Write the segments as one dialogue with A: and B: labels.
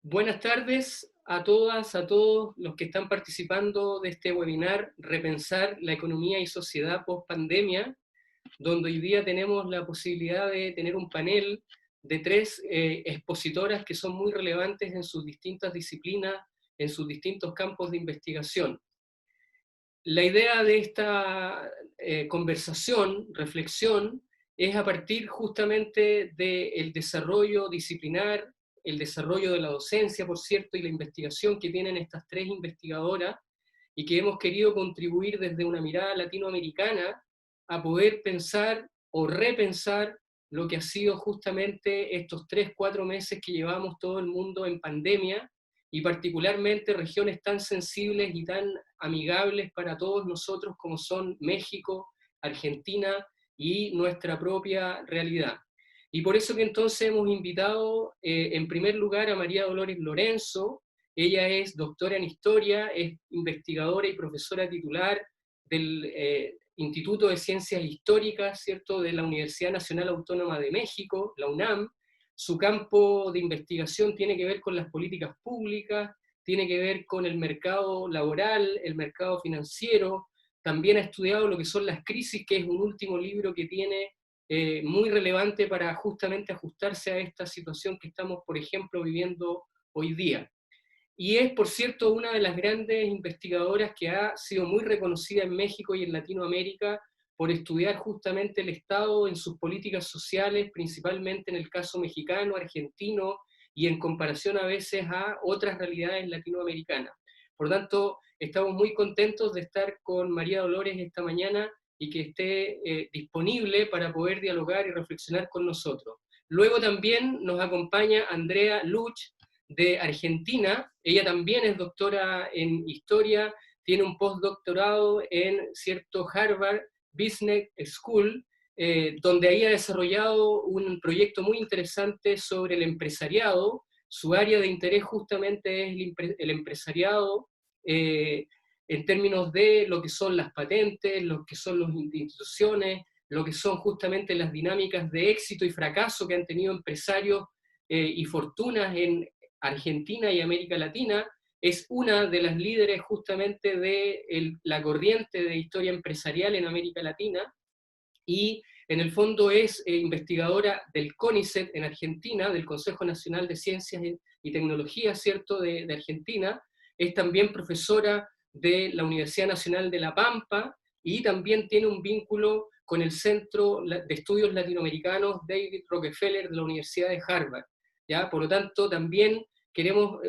A: Buenas tardes a todas, a todos los que están participando de este webinar Repensar la economía y sociedad post pandemia, donde hoy día tenemos la posibilidad de tener un panel de tres expositoras que son muy relevantes en sus distintas disciplinas, en sus distintos campos de investigación. La idea de esta conversación, reflexión, es a partir justamente del desarrollo disciplinar, el desarrollo de la docencia, por cierto, y la investigación que tienen estas tres investigadoras, y que hemos querido contribuir desde una mirada latinoamericana a poder pensar o repensar lo que ha sido justamente estos 3, 4 meses que llevamos todo el mundo en pandemia, y particularmente regiones tan sensibles y tan amigables para todos nosotros como son México, Argentina y nuestra propia realidad. Y por eso que entonces hemos invitado en primer lugar a María Dolores Lorenzo. Ella es doctora en Historia, es investigadora y profesora titular del Instituto de Ciencias Históricas, ¿cierto?, de la Universidad Nacional Autónoma de México, la UNAM. Su campo de investigación tiene que ver con las políticas públicas, tiene que ver con el mercado laboral, el mercado financiero. También ha estudiado lo que son las crisis, que es un último libro que tiene muy relevante para justamente ajustarse a esta situación que estamos, por ejemplo, viviendo hoy día. Y es, por cierto, una de las grandes investigadoras que ha sido muy reconocida en México y en Latinoamérica por estudiar justamente el Estado en sus políticas sociales, principalmente en el caso mexicano, argentino, y en comparación a veces a otras realidades latinoamericanas. Por tanto, estamos muy contentos de estar con María Dolores esta mañana y que esté disponible para poder dialogar y reflexionar con nosotros. Luego también nos acompaña Andrea Luch, de Argentina. Ella también es doctora en Historia, tiene un postdoctorado en cierto Harvard Business School, donde ahí ha desarrollado un proyecto muy interesante sobre el empresariado. Su área de interés justamente es el empresariado, en términos de lo que son las patentes, lo que son las instituciones, lo que son justamente las dinámicas de éxito y fracaso que han tenido empresarios y fortunas en Argentina y América Latina. Es una de las líderes justamente de la corriente de historia empresarial en América Latina, y en el fondo es investigadora del CONICET en Argentina, del Consejo Nacional de Ciencias y Tecnología, ¿cierto?, de Argentina. Es también profesora de la Universidad Nacional de La Pampa, y también tiene un vínculo con el Centro de Estudios Latinoamericanos David Rockefeller de la Universidad de Harvard, ¿ya? Por lo tanto, también queremos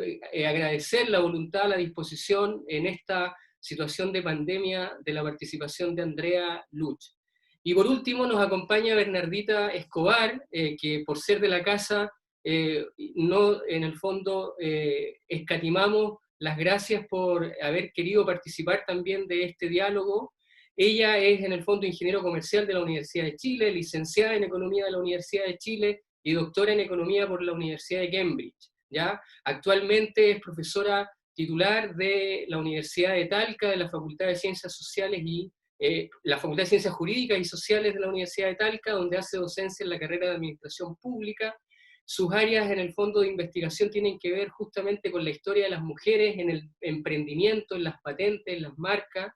A: agradecer la voluntad, la disposición en esta situación de pandemia de la participación de Andrea Luch. Y por último nos acompaña Bernardita Escobar, que por ser de la casa, no en el fondo escatimamos las gracias por haber querido participar también de este diálogo. Ella es en el fondo ingeniero comercial de la Universidad de Chile, licenciada en Economía de la Universidad de Chile y doctora en Economía por la Universidad de Cambridge, ¿ya? Actualmente es profesora titular de la Universidad de Talca, de la Facultad de Ciencias Sociales y la Facultad de Ciencias Jurídicas y Sociales de la Universidad de Talca, donde hace docencia en la carrera de Administración Pública. Sus áreas en el fondo de investigación tienen que ver justamente con la historia de las mujeres en el emprendimiento, en las patentes, en las marcas.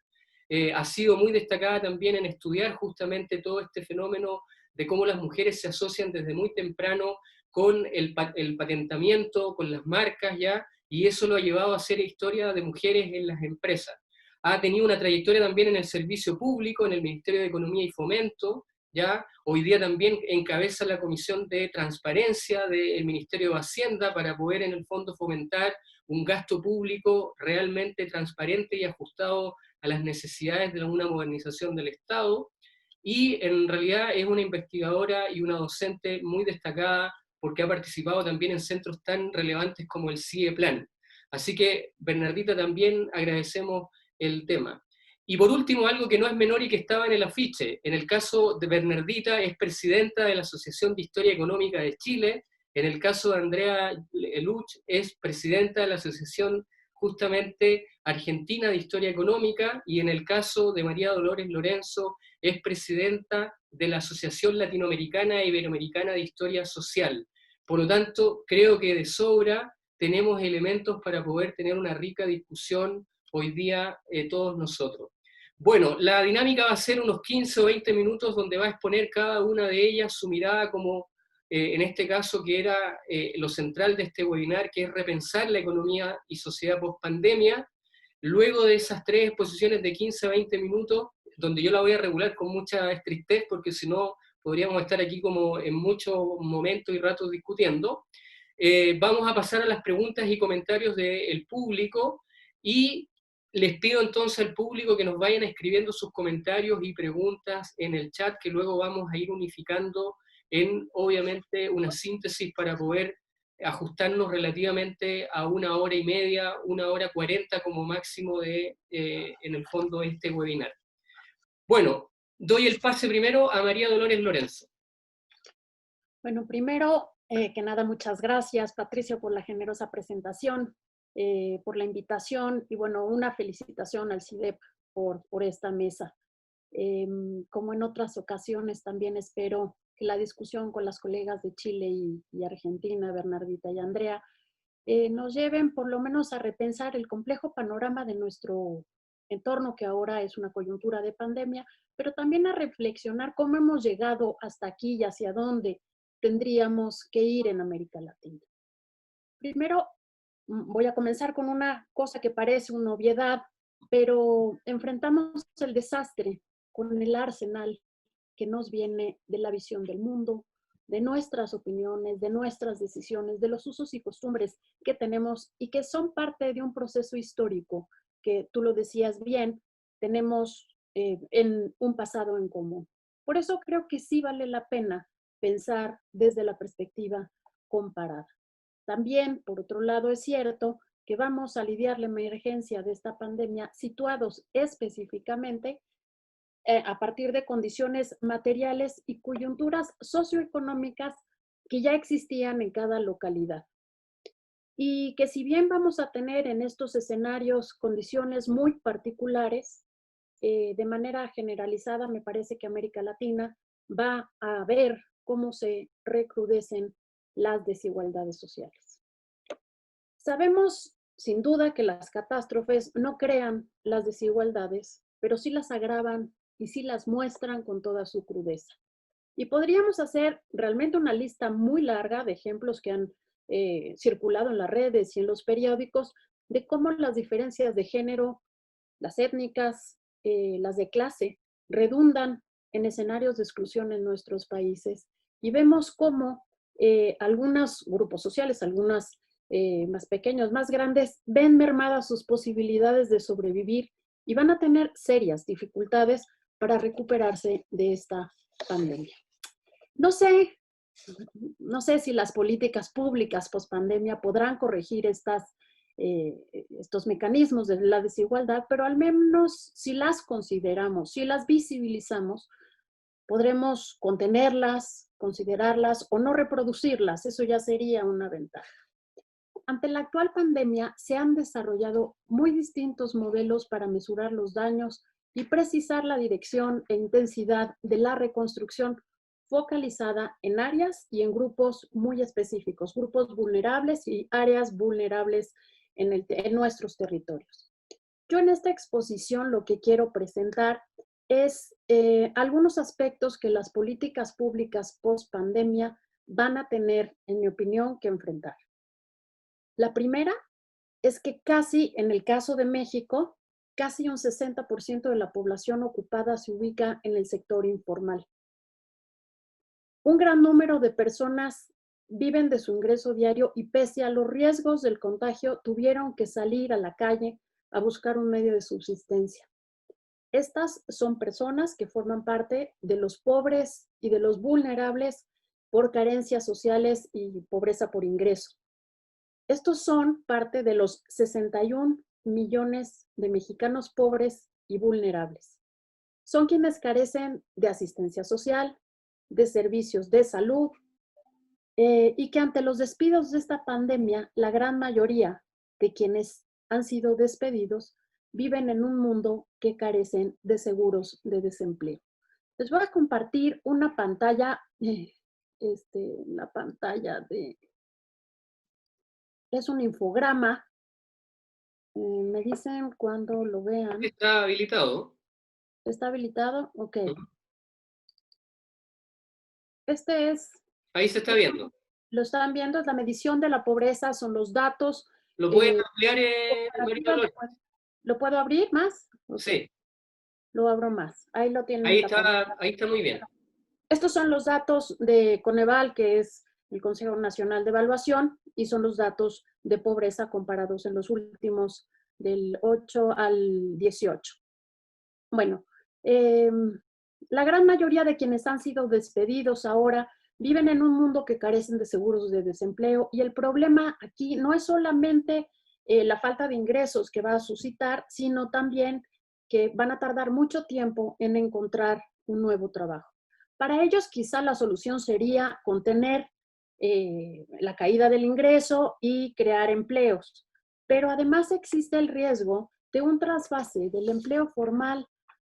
A: Ha sido muy destacada también en estudiar justamente todo este fenómeno de cómo las mujeres se asocian desde muy temprano con el patentamiento, con las marcas, ¿ya? Y eso lo ha llevado a hacer historia de mujeres en las empresas. Ha tenido una trayectoria también en el servicio público, en el Ministerio de Economía y Fomento, ¿ya? Hoy día también encabeza la Comisión de Transparencia del Ministerio de Hacienda para poder en el fondo fomentar un gasto público realmente transparente y ajustado a las necesidades de una modernización del Estado. Y en realidad es una investigadora y una docente muy destacada porque ha participado también en centros tan relevantes como el CIE-Plan. Así que, Bernardita, también agradecemos el tema. Y por último, algo que no es menor y que estaba en el afiche. En el caso de Bernardita, es presidenta de la Asociación de Historia Económica de Chile. En el caso de Andrea Luch, es presidenta de la Asociación justamente Argentina de Historia Económica. Y en el caso de María Dolores Lorenzo, es presidenta de la Asociación Latinoamericana e Iberoamericana de Historia Social. Por lo tanto, creo que de sobra tenemos elementos para poder tener una rica discusión hoy día todos nosotros. Bueno, la dinámica va a ser unos 15 o 20 minutos donde va a exponer cada una de ellas su mirada como, en este caso, que era lo central de este webinar, que es repensar la economía y sociedad post-pandemia. Luego de esas tres exposiciones de 15 a 20 minutos, donde yo la voy a regular con mucha estrictez, porque si no podríamos estar aquí como en muchos momentos y ratos discutiendo, vamos a pasar a las preguntas y comentarios del público, y les pido entonces al público que nos vayan escribiendo sus comentarios y preguntas en el chat, que luego vamos a ir unificando en, obviamente, una síntesis para poder ajustarnos relativamente a 1 hora y media, 1 hora 40 como máximo de, en el fondo, este webinar. Bueno, doy el pase primero a María Dolores Lorenzo.
B: Bueno, primero que nada, muchas gracias, Patricio, por la generosa presentación, por la invitación y, bueno, una felicitación al CIDEP por esta mesa. Como en otras ocasiones, también espero que la discusión con las colegas de Chile y Argentina, Bernardita y Andrea, nos lleven por lo menos a repensar el complejo panorama de nuestro entorno, que ahora es una coyuntura de pandemia, pero también a reflexionar cómo hemos llegado hasta aquí y hacia dónde tendríamos que ir en América Latina. Primero, voy a comenzar con una cosa que parece una obviedad, pero enfrentamos el desastre con el arsenal que nos viene de la visión del mundo, de nuestras opiniones, de nuestras decisiones, de los usos y costumbres que tenemos y que son parte de un proceso histórico que, tú lo decías bien, tenemos en un pasado en común. Por eso creo que sí vale la pena pensar desde la perspectiva comparada. También, por otro lado, es cierto que vamos a lidiar la emergencia de esta pandemia situados específicamente a partir de condiciones materiales y coyunturas socioeconómicas que ya existían en cada localidad. Y que si bien vamos a tener en estos escenarios condiciones muy particulares, de manera generalizada me parece que América Latina va a ver cómo se recrudecen las desigualdades sociales. Sabemos sin duda que las catástrofes no crean las desigualdades, pero sí las agravan y sí las muestran con toda su crudeza. Y podríamos hacer realmente una lista muy larga de ejemplos que han circulado en las redes y en los periódicos de cómo las diferencias de género, las étnicas, las de clase, redundan en escenarios de exclusión en nuestros países. Y vemos cómo algunos grupos sociales, algunos más pequeños, más grandes, ven mermadas sus posibilidades de sobrevivir y van a tener serias dificultades para recuperarse de esta pandemia. No sé, no sé si las políticas públicas post-pandemia podrán corregir estos mecanismos de la desigualdad, pero al menos si las consideramos, si las visibilizamos, podremos contenerlas, considerarlas o no reproducirlas. Eso ya sería una ventaja. Ante la actual pandemia, se han desarrollado muy distintos modelos para mesurar los daños y precisar la dirección e intensidad de la reconstrucción focalizada en áreas y en grupos muy específicos, grupos vulnerables y áreas vulnerables en nuestros territorios. Yo en esta exposición lo que quiero presentar es algunos aspectos que las políticas públicas post pandemia van a tener, en mi opinión, que enfrentar. La primera es que casi, en el caso de México, casi un 60% de la población ocupada se ubica en el sector informal. Un gran número de personas viven de su ingreso diario y pese a los riesgos del contagio, tuvieron que salir a la calle a buscar un medio de subsistencia. Estas son personas que forman parte de los pobres y de los vulnerables por carencias sociales y pobreza por ingreso. Estos son parte de los 61 millones de mexicanos pobres y vulnerables. Son quienes carecen de asistencia social, de servicios de salud, y que ante los despidos de esta pandemia, la gran mayoría de quienes han sido despedidos viven en un mundo que carecen de seguros de desempleo. Les voy a compartir una pantalla, la pantalla de Es un infograma. Me dicen cuando lo vean.
A: Está habilitado.
B: ¿Está habilitado? Ok.
A: Ujú.
B: Este es,
A: Ahí se está viendo.
B: lo están viendo, es la medición de la pobreza, son los datos
A: ¿Lo pueden
B: eh,
A: ampliar, María
B: comparativas.
A: Dolores?
B: ¿Lo puedo abrir más? Ok,
A: Sí,
B: lo abro más. Ahí lo tienen en la pantalla.
A: ahí está muy bien.
B: Estos son los datos de Coneval, que es el Consejo Nacional de Evaluación, y son los datos de pobreza comparados en los últimos del 8 al 18. Bueno, eh, la gran mayoría de quienes han sido despedidos ahora viven en un mundo que carecen de seguros de desempleo, y el problema aquí no es solamente la falta de ingresos que va a suscitar, sino también que van a tardar mucho tiempo en encontrar un nuevo trabajo. Para ellos quizá la solución sería contener la caída del ingreso y crear empleos, pero además existe el riesgo de un trasvase del empleo formal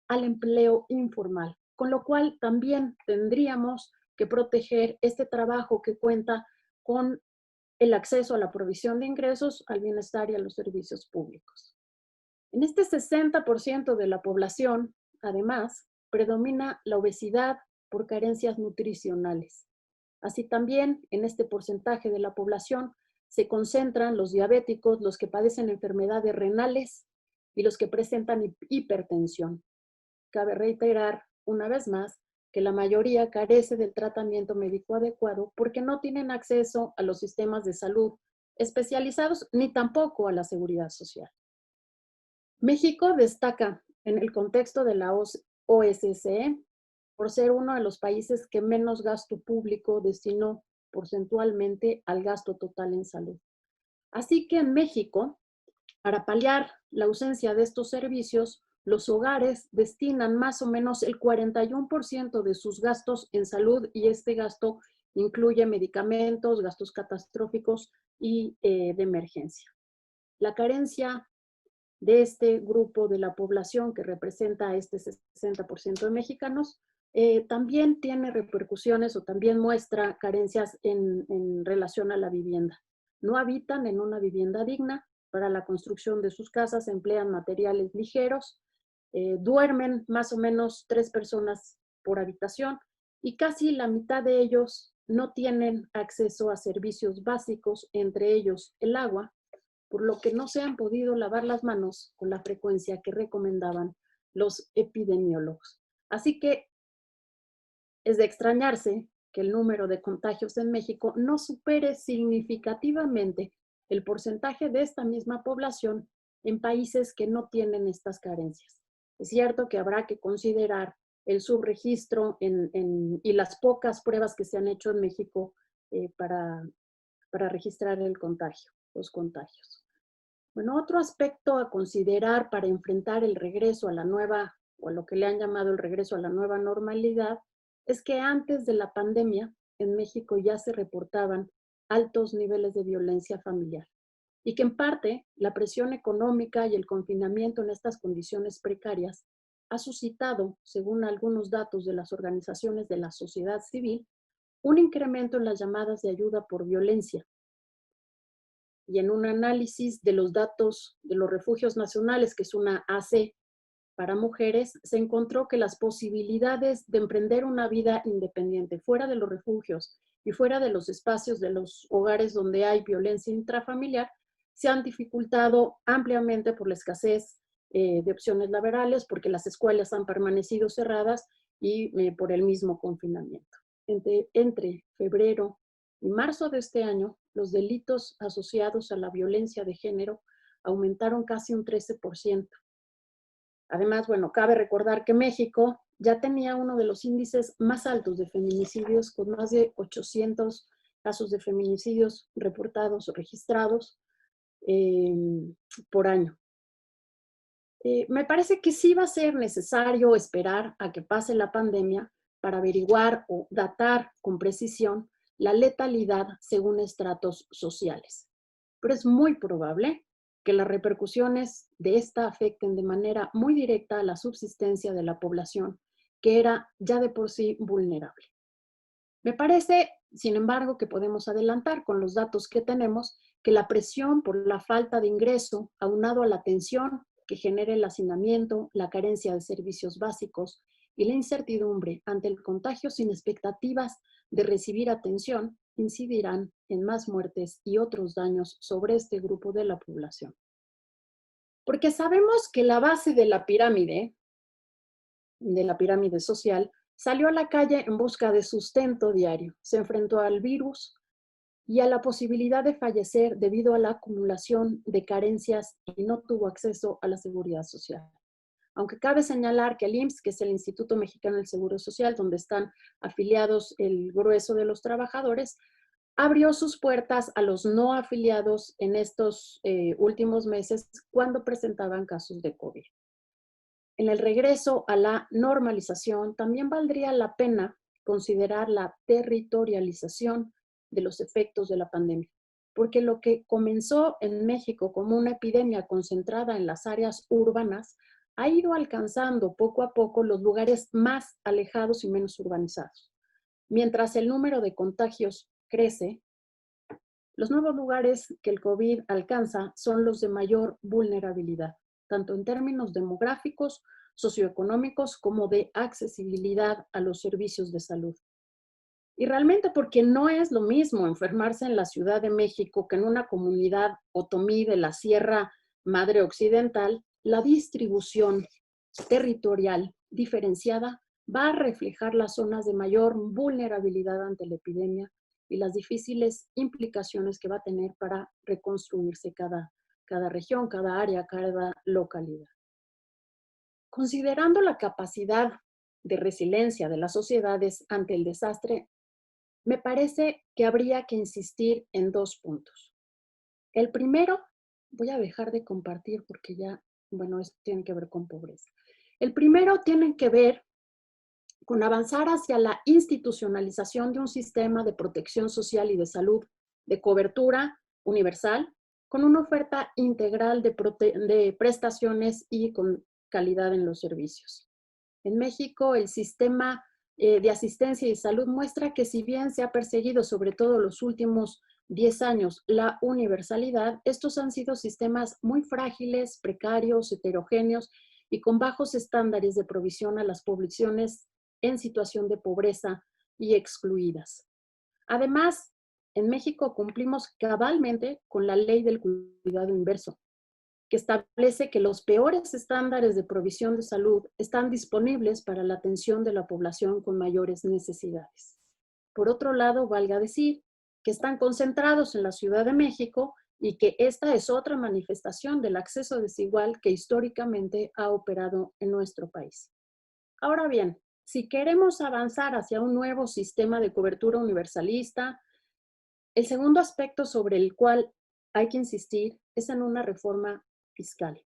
B: al empleo informal, con lo cual también tendríamos que proteger este trabajo que cuenta con el acceso a la provisión de ingresos, al bienestar y a los servicios públicos. En este 60% de la población, además, predomina la obesidad por carencias nutricionales. Así también, en este porcentaje de la población se concentran los diabéticos, los que padecen enfermedades renales y los que presentan hipertensión. Cabe reiterar una vez más que la mayoría carece del tratamiento médico adecuado porque no tienen acceso a los sistemas de salud especializados ni tampoco a la seguridad social. México destaca en el contexto de la OSCE por ser uno de los países que menos gasto público destinó porcentualmente al gasto total en salud. Así que en México, para paliar la ausencia de estos servicios, los hogares destinan más o menos el 41% de sus gastos en salud, y este gasto incluye medicamentos, gastos catastróficos y de emergencia. La carencia de este grupo de la población, que representa a este 60% de mexicanos, también tiene repercusiones o también muestra carencias en relación a la vivienda. No habitan en una vivienda digna. Para la construcción de sus casas emplean materiales ligeros, duermen más o menos 3 personas por habitación, y casi la mitad de ellos no tienen acceso a servicios básicos, entre ellos el agua, por lo que no se han podido lavar las manos con la frecuencia que recomendaban los epidemiólogos. Así que es de extrañarse que el número de contagios en México no supere significativamente el porcentaje de esta misma población en países que no tienen estas carencias. Es cierto que habrá que considerar el subregistro y las pocas pruebas que se han hecho en México para registrar el contagio, los contagios. Bueno, otro aspecto a considerar para enfrentar el regreso a la nueva, o a lo que le han llamado el regreso a la nueva normalidad, es que antes de la pandemia en México ya se reportaban altos niveles de violencia familiar, y que en parte la presión económica y el confinamiento en estas condiciones precarias ha suscitado, según algunos datos de las organizaciones de la sociedad civil, un incremento en las llamadas de ayuda por violencia. Y en un análisis de los datos de los refugios nacionales, que es una AC para mujeres, se encontró que las posibilidades de emprender una vida independiente fuera de los refugios y fuera de los espacios de los hogares donde hay violencia intrafamiliar se han dificultado ampliamente por la escasez de opciones laborales, porque las escuelas han permanecido cerradas y por el mismo confinamiento. Entre febrero y marzo de este año, los delitos asociados a la violencia de género aumentaron casi un 13%. Además, bueno, cabe recordar que México ya tenía uno de los índices más altos de feminicidios, con más de 800 casos de feminicidios reportados o registrados eh, por año. Me parece que sí va a ser necesario esperar a que pase la pandemia para averiguar o datar con precisión la letalidad según estratos sociales. Pero es muy probable que las repercusiones de esta afecten de manera muy directa a la subsistencia de la población, que era ya de por sí vulnerable. Me parece, sin embargo, que podemos adelantar con los datos que tenemos que la presión por la falta de ingreso, aunado a la tensión que genera el hacinamiento, la carencia de servicios básicos y la incertidumbre ante el contagio sin expectativas de recibir atención, incidirán en más muertes y otros daños sobre este grupo de la población. Porque sabemos que la base de la pirámide social, salió a la calle en busca de sustento diario, se enfrentó al virus y a la posibilidad de fallecer debido a la acumulación de carencias y no tuvo acceso a la seguridad social. Aunque cabe señalar que el IMSS, que es el Instituto Mexicano del Seguro Social, donde están afiliados el grueso de los trabajadores, abrió sus puertas a los no afiliados en estos últimos meses cuando presentaban casos de COVID. En el regreso a la normalización, también valdría la pena considerar la territorialización de los efectos de la pandemia, porque lo que comenzó en México como una epidemia concentrada en las áreas urbanas ha ido alcanzando poco a poco los lugares más alejados y menos urbanizados. Mientras el número de contagios crece, los nuevos lugares que el COVID alcanza son los de mayor vulnerabilidad, tanto en términos demográficos, socioeconómicos, como de accesibilidad a los servicios de salud. Y realmente porque no es lo mismo enfermarse en la Ciudad de México que en una comunidad otomí de la Sierra Madre Occidental, la distribución territorial diferenciada va a reflejar las zonas de mayor vulnerabilidad ante la epidemia y las difíciles implicaciones que va a tener para reconstruirse cada región, cada área, cada localidad. Considerando la capacidad de resiliencia de las sociedades ante el desastre, me parece que habría que insistir en dos puntos. El primero, voy a dejar de compartir porque ya, bueno, esto tiene que ver con pobreza. El primero tiene que ver con avanzar hacia la institucionalización de un sistema de protección social y de salud de cobertura universal, con una oferta integral de prestaciones y con calidad en los servicios. En México, el sistema de asistencia y salud muestra que si bien se ha perseguido, sobre todo los últimos 10 años, la universalidad, estos han sido sistemas muy frágiles, precarios, heterogéneos y con bajos estándares de provisión a las poblaciones en situación de pobreza y excluidas. Además, en México cumplimos cabalmente con la ley del cuidado inverso, que establece que los peores estándares de provisión de salud están disponibles para la atención de la población con mayores necesidades. Por otro lado, valga decir que están concentrados en la Ciudad de México y que esta es otra manifestación del acceso desigual que históricamente ha operado en nuestro país. Ahora bien, si queremos avanzar hacia un nuevo sistema de cobertura universalista, el segundo aspecto sobre el cual hay que insistir es en una reforma fiscal,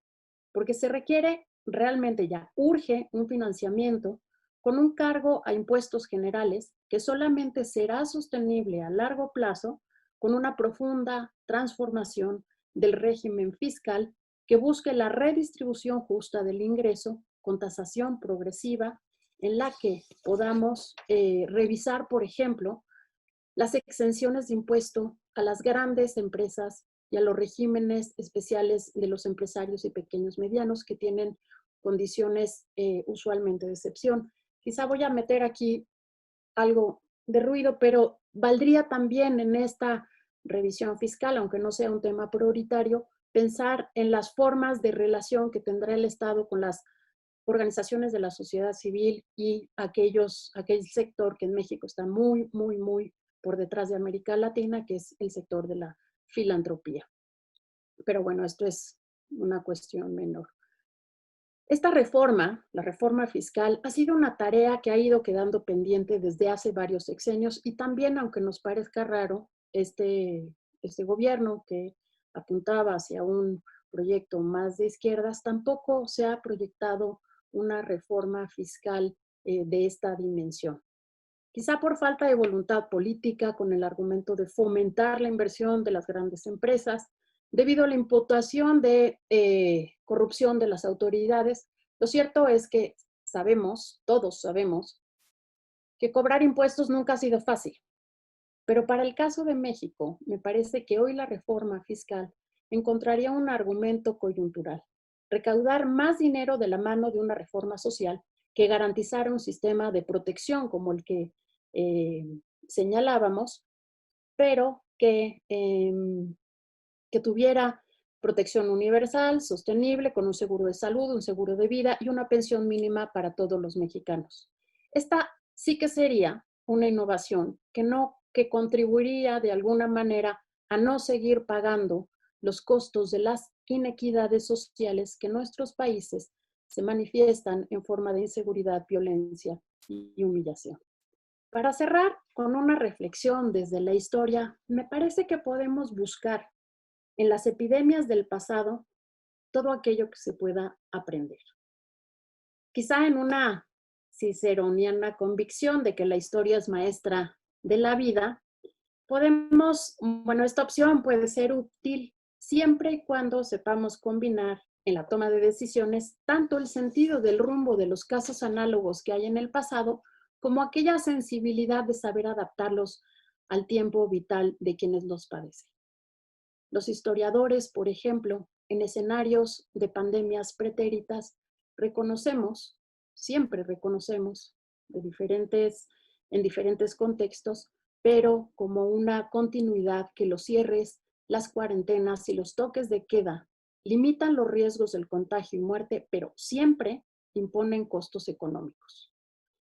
B: porque se requiere realmente ya, urge un financiamiento con un cargo a impuestos generales que solamente será sostenible a largo plazo con una profunda transformación del régimen fiscal que busque la redistribución justa del ingreso con tasación progresiva en la que podamos revisar, por ejemplo, las exenciones de impuesto a las grandes empresas y a los regímenes especiales de los empresarios y pequeños medianos que tienen condiciones usualmente de excepción. Quizá voy a meter aquí algo de ruido, pero valdría también en esta revisión fiscal, aunque no sea un tema prioritario, pensar en las formas de relación que tendrá el Estado con las organizaciones de la sociedad civil y aquel sector que en México está muy, muy, muy por detrás de América Latina, que es el sector de la filantropía. Pero bueno, esto es una cuestión menor. Esta reforma, la reforma fiscal, ha sido una tarea que ha ido quedando pendiente desde hace varios sexenios y también, aunque nos parezca raro, este gobierno que apuntaba hacia un proyecto más de izquierdas, tampoco se ha proyectado una reforma fiscal de esta dimensión. Quizá por falta de voluntad política, con el argumento de fomentar la inversión de las grandes empresas, debido a la imputación de corrupción de las autoridades. Lo cierto es que sabemos, todos sabemos, que cobrar impuestos nunca ha sido fácil. Pero para el caso de México, me parece que hoy la reforma fiscal encontraría un argumento coyuntural: recaudar más dinero de la mano de una reforma social que garantizara un sistema de protección como el que eh, señalábamos, pero que tuviera protección universal, sostenible, con un seguro de salud, un seguro de vida y una pensión mínima para todos los mexicanos. Esta sí que sería una innovación que contribuiría de alguna manera a no seguir pagando los costos de las inequidades sociales que en nuestros países se manifiestan en forma de inseguridad, violencia y humillación. Para cerrar con una reflexión desde la historia, me parece que podemos buscar en las epidemias del pasado todo aquello que se pueda aprender. Quizá en una ciceroniana convicción de que la historia es maestra de la vida, esta opción puede ser útil siempre y cuando sepamos combinar en la toma de decisiones tanto el sentido del rumbo de los casos análogos que hay en el pasado, como aquella sensibilidad de saber adaptarlos al tiempo vital de quienes los padecen. Los historiadores, por ejemplo, en escenarios de pandemias pretéritas, siempre reconocemos, en diferentes contextos, pero como una continuidad que los cierres, las cuarentenas y los toques de queda limitan los riesgos del contagio y muerte, pero siempre imponen costos económicos.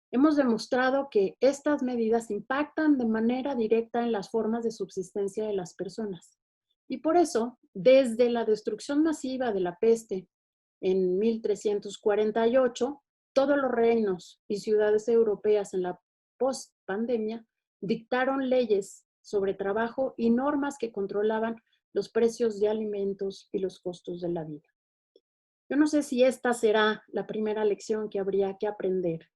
B: Hemos demostrado que estas medidas impactan de manera directa en las formas de subsistencia de las personas. Y por eso, desde la destrucción masiva de la peste en 1348, todos los reinos y ciudades europeas en la post-pandemia dictaron leyes sobre trabajo y normas que controlaban los precios de alimentos y los costos de la vida. Yo no sé si esta será la primera lección que habría que aprender,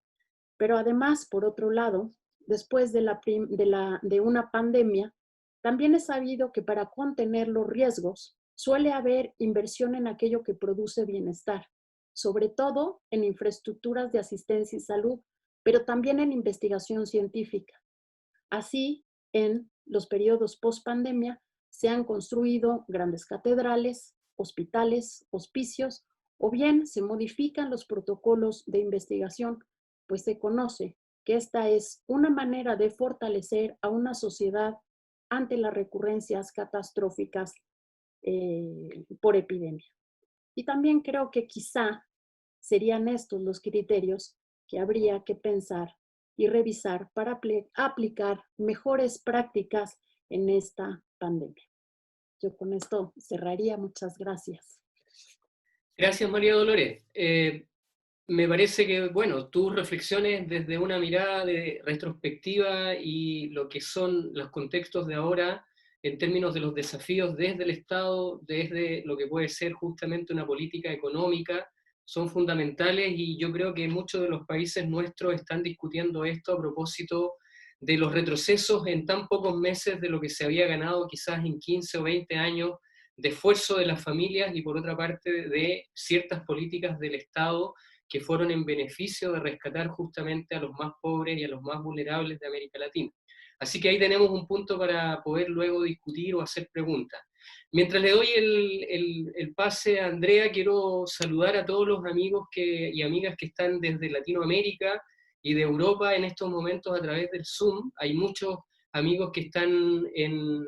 B: pero además, por otro lado, después de una pandemia, también es sabido que para contener los riesgos suele haber inversión en aquello que produce bienestar, sobre todo en infraestructuras de asistencia y salud, pero también en investigación científica. Así, en los periodos post-pandemia se han construido grandes catedrales, hospitales, hospicios, o bien se modifican los protocolos de investigación, pues se conoce que esta es una manera de fortalecer a una sociedad ante las recurrencias catastróficas por epidemia. Y también creo que quizá serían estos los criterios que habría que pensar y revisar para aplicar mejores prácticas en esta pandemia. Yo con esto cerraría. Muchas gracias.
A: Gracias, María Dolores. Me parece que, bueno, tus reflexiones desde una mirada de retrospectiva y lo que son los contextos de ahora en términos de los desafíos desde el Estado, desde lo que puede ser justamente una política económica, son fundamentales, y yo creo que muchos de los países nuestros están discutiendo esto a propósito de los retrocesos en tan pocos meses de lo que se había ganado quizás en 15 o 20 años de esfuerzo de las familias, y por otra parte de ciertas políticas del Estado que fueron en beneficio de rescatar justamente a los más pobres y a los más vulnerables de América Latina. Así que ahí tenemos un punto para poder luego discutir o hacer preguntas. Mientras le doy el pase a Andrea, quiero saludar a todos los amigos y amigas que están desde Latinoamérica y de Europa en estos momentos a través del Zoom. Hay muchos amigos que están en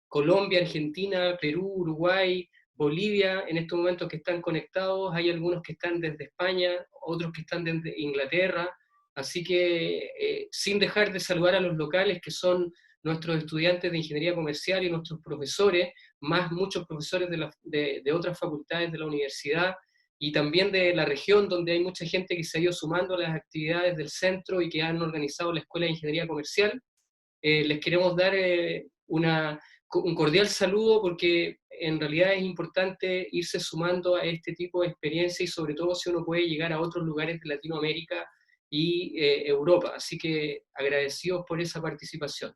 A: Colombia, Argentina, Perú, Uruguay, Bolivia, en estos momentos que están conectados. Hay algunos que están desde España, otros que están desde Inglaterra, así que sin dejar de saludar a los locales, que son nuestros estudiantes de ingeniería comercial y nuestros profesores, más muchos profesores de otras facultades de la universidad, y también de la región, donde hay mucha gente que se ha ido sumando a las actividades del centro y que han organizado la Escuela de Ingeniería Comercial. Les queremos dar un cordial saludo, porque en realidad es importante irse sumando a este tipo de experiencia, y sobre todo si uno puede llegar a otros lugares de Latinoamérica y Europa. Así que agradecidos por esa participación.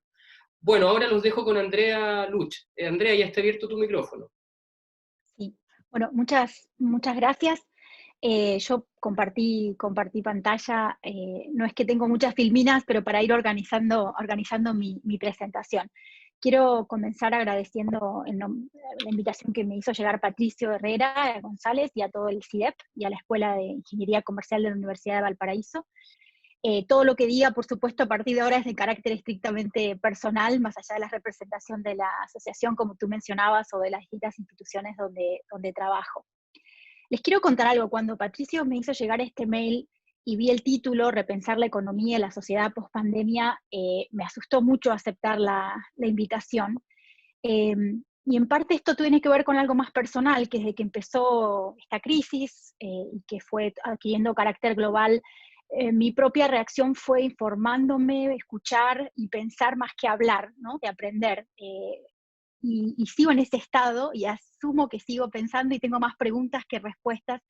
A: Bueno, ahora los dejo con Andrea Luch. Andrea, ya está abierto tu micrófono.
C: Sí, bueno, muchas gracias. Yo compartí pantalla, no es que tengo muchas filminas, pero para ir organizando mi presentación. Quiero comenzar agradeciendo la invitación que me hizo llegar Patricio Herrera González y a todo el CIDEP y a la Escuela de Ingeniería Comercial de la Universidad de Valparaíso. Todo lo que diga, por supuesto, a partir de ahora es de carácter estrictamente personal, más allá de la representación de la asociación, como tú mencionabas, o de las distintas instituciones donde trabajo. Les quiero contar algo. Cuando Patricio me hizo llegar este mail y vi el título, Repensar la economía y la sociedad post-pandemia, me asustó mucho aceptar la invitación. Y en parte esto tiene que ver con algo más personal, que desde que empezó esta crisis y que fue adquiriendo carácter global, mi propia reacción fue informándome, escuchar y pensar más que hablar, ¿no? De aprender. Y sigo en ese estado y asumo que sigo pensando y tengo más preguntas que respuestas,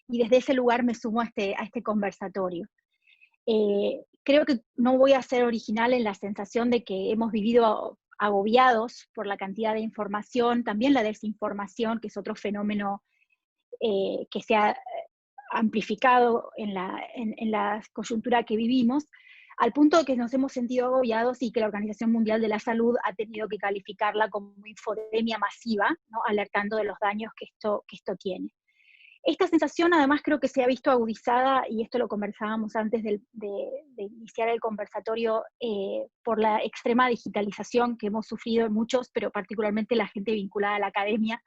C: y desde ese lugar me sumo a este conversatorio. Creo que no voy a ser original en la sensación de que hemos vivido agobiados por la cantidad de información, también la desinformación, que es otro fenómeno que se ha amplificado en la coyuntura que vivimos, al punto de que nos hemos sentido agobiados y que la Organización Mundial de la Salud ha tenido que calificarla como infodemia masiva, ¿no? Alertando de los daños que esto tiene. Esta sensación además creo que se ha visto agudizada, y esto lo conversábamos antes de iniciar el conversatorio, por la extrema digitalización que hemos sufrido en muchos, pero particularmente la gente vinculada a la academia,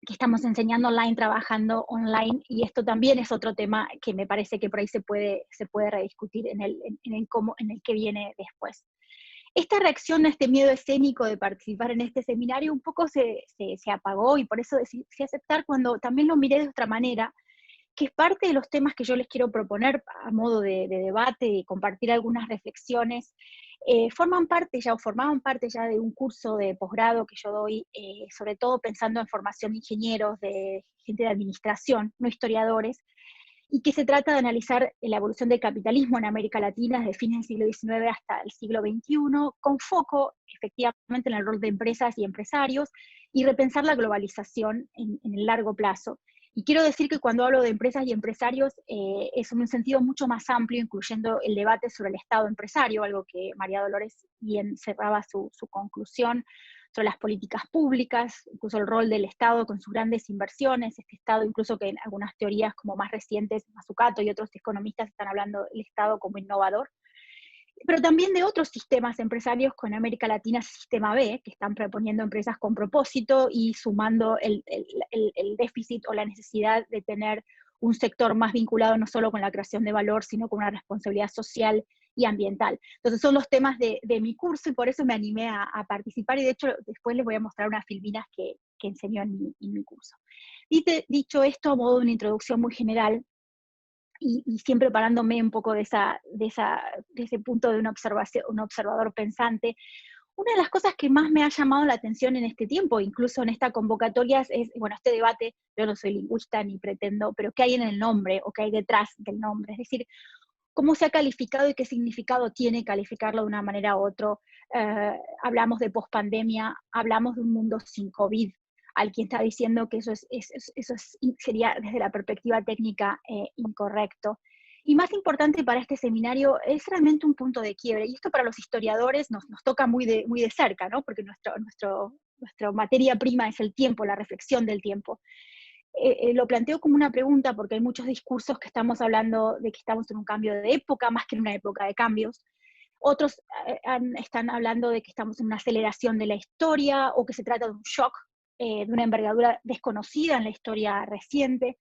C: que estamos enseñando online, trabajando online, y esto también es otro tema que me parece que por ahí se puede rediscutir en el que viene después. Esta reacción a este miedo escénico de participar en este seminario un poco se apagó, y por eso decidí aceptar cuando también lo miré de otra manera, que es parte de los temas que yo les quiero proponer a modo de debate y compartir algunas reflexiones. Formaban parte ya de un curso de posgrado que yo doy, sobre todo pensando en formación de ingenieros, de gente de administración, no historiadores, y que se trata de analizar la evolución del capitalismo en América Latina desde fines del siglo XIX hasta el siglo XXI, con foco efectivamente en el rol de empresas y empresarios, y repensar la globalización en el largo plazo. Y quiero decir que cuando hablo de empresas y empresarios, es en un sentido mucho más amplio, incluyendo el debate sobre el Estado empresario, algo que María Dolores bien cerraba su conclusión, sobre las políticas públicas, incluso el rol del Estado con sus grandes inversiones, este Estado incluso que en algunas teorías como más recientes, Mazzucato y otros economistas están hablando del Estado como innovador, pero también de otros sistemas empresarios con América Latina, sistema B, que están proponiendo empresas con propósito y sumando el déficit o la necesidad de tener un sector más vinculado no solo con la creación de valor, sino con una responsabilidad social y ambiental. Entonces son los temas de mi curso, y por eso me animé a participar, y de hecho después les voy a mostrar unas filminas que enseñó en mi curso. Dicho esto, a modo de una introducción muy general, y siempre parándome un poco de ese punto de un observador pensante, una de las cosas que más me ha llamado la atención en este tiempo, incluso en esta convocatoria, es, bueno, este debate, yo no soy lingüista ni pretendo, pero ¿qué hay en el nombre o qué hay detrás del nombre? Es decir, ¿cómo se ha calificado y qué significado tiene calificarlo de una manera u otra? Hablamos de pospandemia, hablamos de un mundo sin COVID. Alguien está diciendo que eso sería desde la perspectiva técnica incorrecto. Y más importante para este seminario, es realmente un punto de quiebre. Y esto para los historiadores nos toca muy de cerca, ¿no? Porque nuestra materia prima es el tiempo, la reflexión del tiempo. Lo planteo como una pregunta porque hay muchos discursos que estamos hablando de que estamos en un cambio de época, más que en una época de cambios. Otros están hablando de que estamos en una aceleración de la historia, o que se trata de un shock, de una envergadura desconocida en la historia reciente.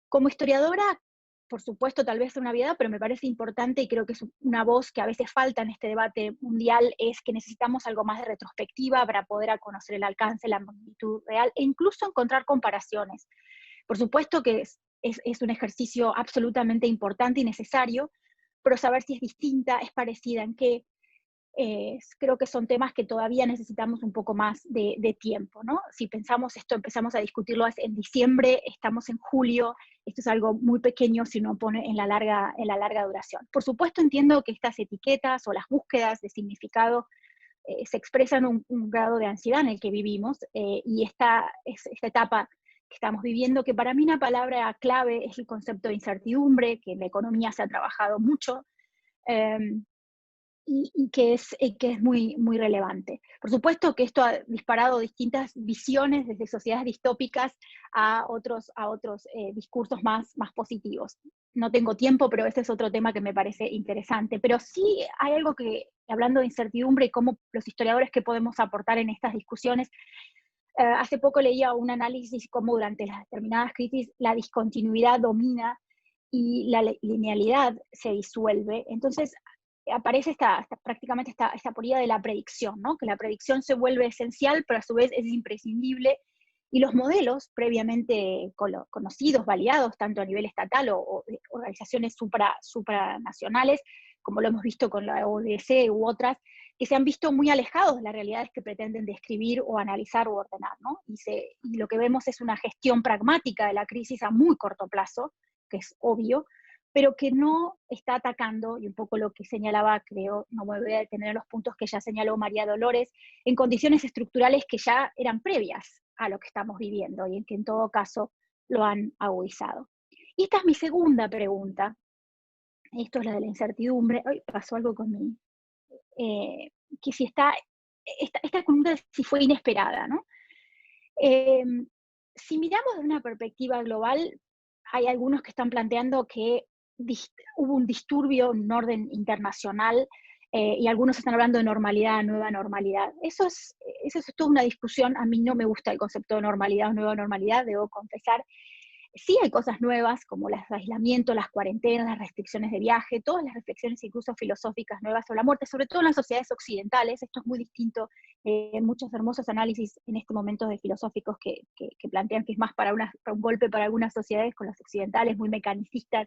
C: Como historiadora, por supuesto, tal vez es una obviedad, pero me parece importante, y creo que es una voz que a veces falta en este debate mundial, es que necesitamos algo más de retrospectiva para poder conocer el alcance, la magnitud real, e incluso encontrar comparaciones. Por supuesto que es un ejercicio absolutamente importante y necesario, pero saber si es distinta, es parecida, en qué, creo que son temas que todavía necesitamos un poco más de tiempo, ¿no? Si pensamos esto, empezamos a discutirlo en diciembre, estamos en julio, esto es algo muy pequeño si uno pone en la larga duración. Por supuesto entiendo que estas etiquetas o las búsquedas de significado se expresan un grado de ansiedad en el que vivimos, y esta etapa que estamos viviendo, que para mí una palabra clave es el concepto de incertidumbre, que en la economía se ha trabajado mucho, y que es muy, muy relevante. Por supuesto que esto ha disparado distintas visiones desde sociedades distópicas a otros discursos más positivos. No tengo tiempo, pero este es otro tema que me parece interesante. Pero sí hay algo que, hablando de incertidumbre y cómo los historiadores que podemos aportar en estas discusiones, hace poco leía un análisis cómo durante las determinadas crisis la discontinuidad domina y la linealidad se disuelve. Entonces aparece prácticamente esta teoría de la predicción, ¿no? Que la predicción se vuelve esencial, pero a su vez es imprescindible, y los modelos previamente conocidos, validados, tanto a nivel estatal o de organizaciones supranacionales, como lo hemos visto con la ODC u otras, que se han visto muy alejados de las realidades que pretenden describir o analizar o ordenar, ¿no? Y lo que vemos es una gestión pragmática de la crisis a muy corto plazo, que es obvio, pero que no está atacando, y un poco lo que señalaba, creo, no me voy a detener en los puntos que ya señaló María Dolores, en condiciones estructurales que ya eran previas a lo que estamos viviendo y en que en todo caso lo han agudizado. Y esta es mi segunda pregunta. Esto es la de la incertidumbre. Hoy pasó algo con mi... que si esta pregunta si fue inesperada, ¿no? Si miramos de una perspectiva global, hay algunos que están planteando que hubo un disturbio en un orden internacional, y algunos están hablando de normalidad, nueva normalidad. Eso es toda una discusión. A mí no me gusta el concepto de normalidad o nueva normalidad, debo confesar. Sí hay cosas nuevas, como los aislamientos, las cuarentenas, las restricciones de viaje, todas las reflexiones incluso filosóficas nuevas sobre la muerte, sobre todo en las sociedades occidentales. Esto es muy distinto, muchos hermosos análisis en este momento de filosóficos que plantean que es más para un golpe para algunas sociedades, con las occidentales muy mecanicistas,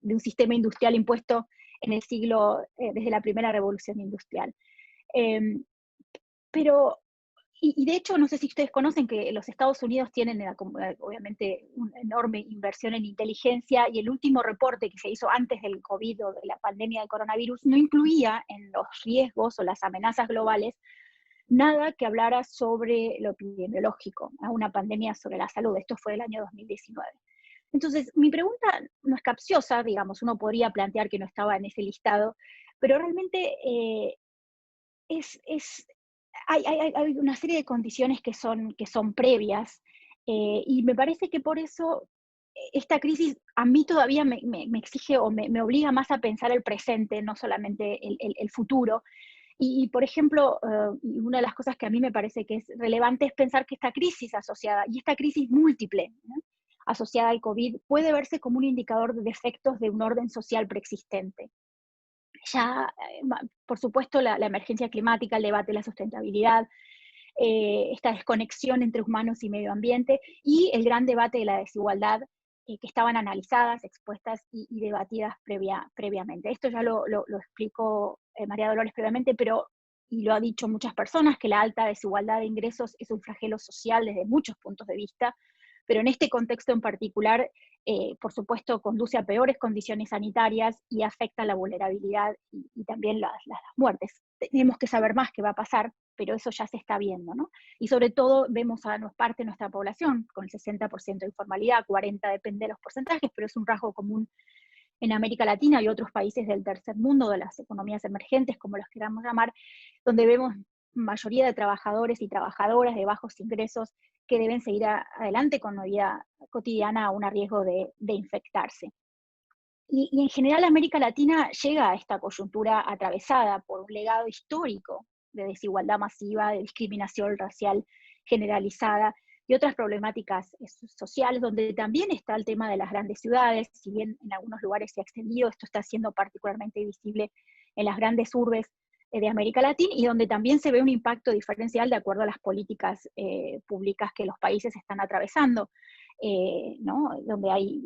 C: de un sistema industrial impuesto en el siglo, desde la primera revolución industrial. Pero... Y de hecho, no sé si ustedes conocen que los Estados Unidos tienen obviamente una enorme inversión en inteligencia, y el último reporte que se hizo antes del COVID o de la pandemia del coronavirus no incluía en los riesgos o las amenazas globales nada que hablara sobre lo epidemiológico, a una pandemia sobre la salud. Esto fue el año 2019. Entonces, mi pregunta no es capciosa, digamos, uno podría plantear que no estaba en ese listado, pero realmente hay una serie de condiciones que son previas, y me parece que por eso esta crisis a mí todavía me exige o me obliga más a pensar el presente, no solamente el futuro. Y por ejemplo, una de las cosas que a mí me parece que es relevante es pensar que esta crisis asociada, y esta crisis múltiple, ¿no?, asociada al COVID, puede verse como un indicador de defectos de un orden social preexistente. Ya, por supuesto, la emergencia climática, el debate de la sustentabilidad, esta desconexión entre humanos y medio ambiente, y el gran debate de la desigualdad, que estaban analizadas, expuestas y debatidas previamente. Esto ya lo explicó María Dolores previamente, y lo ha dicho muchas personas, que la alta desigualdad de ingresos es un flagelo social desde muchos puntos de vista, pero en este contexto en particular, por supuesto, conduce a peores condiciones sanitarias y afecta la vulnerabilidad y también las muertes. Tenemos que saber más qué va a pasar, pero eso ya se está viendo, ¿no? Y sobre todo vemos a parte de nuestra población con el 60% de informalidad, 40% depende de los porcentajes, pero es un rasgo común en América Latina y otros países del tercer mundo, de las economías emergentes, como los queramos llamar, donde vemos mayoría de trabajadores y trabajadoras de bajos ingresos que deben seguir adelante con la vida cotidiana a un riesgo de infectarse. Y en general América Latina llega a esta coyuntura atravesada por un legado histórico de desigualdad masiva, de discriminación racial generalizada y otras problemáticas sociales, donde también está el tema de las grandes ciudades. Si bien en algunos lugares se ha extendido, esto está siendo particularmente visible en las grandes urbes de América Latina, y donde también se ve un impacto diferencial de acuerdo a las políticas públicas que los países están atravesando, ¿no? Donde hay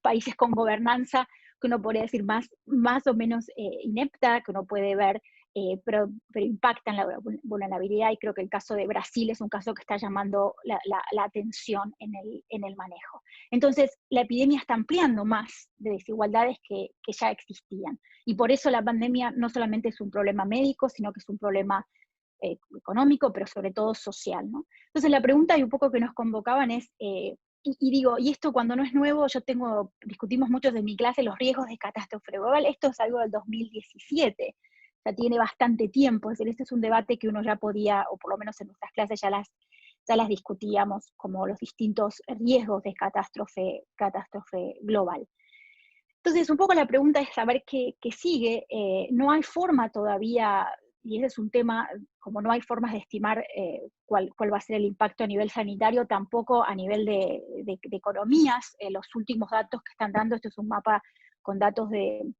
C: países con gobernanza que uno podría decir más o menos inepta, que uno puede ver, pero impactan la vulnerabilidad, y creo que el caso de Brasil es un caso que está llamando la atención en el manejo. Entonces, la epidemia está ampliando más de desigualdades que ya existían, y por eso la pandemia no solamente es un problema médico, sino que es un problema económico, pero sobre todo social, ¿no? Entonces la pregunta y un poco que nos convocaban es, y digo, y esto cuando no es nuevo, discutimos muchos en mi clase los riesgos de catástrofe global, esto es algo del 2017, o sea, tiene bastante tiempo, es decir, este es un debate que uno ya podía, o por lo menos en nuestras clases ya las discutíamos, como los distintos riesgos de catástrofe global. Entonces, un poco la pregunta es saber qué sigue. No hay forma todavía, y ese es un tema, como no hay formas de estimar cuál va a ser el impacto a nivel sanitario, tampoco a nivel de economías. Los últimos datos que están dando, esto es un mapa con datos del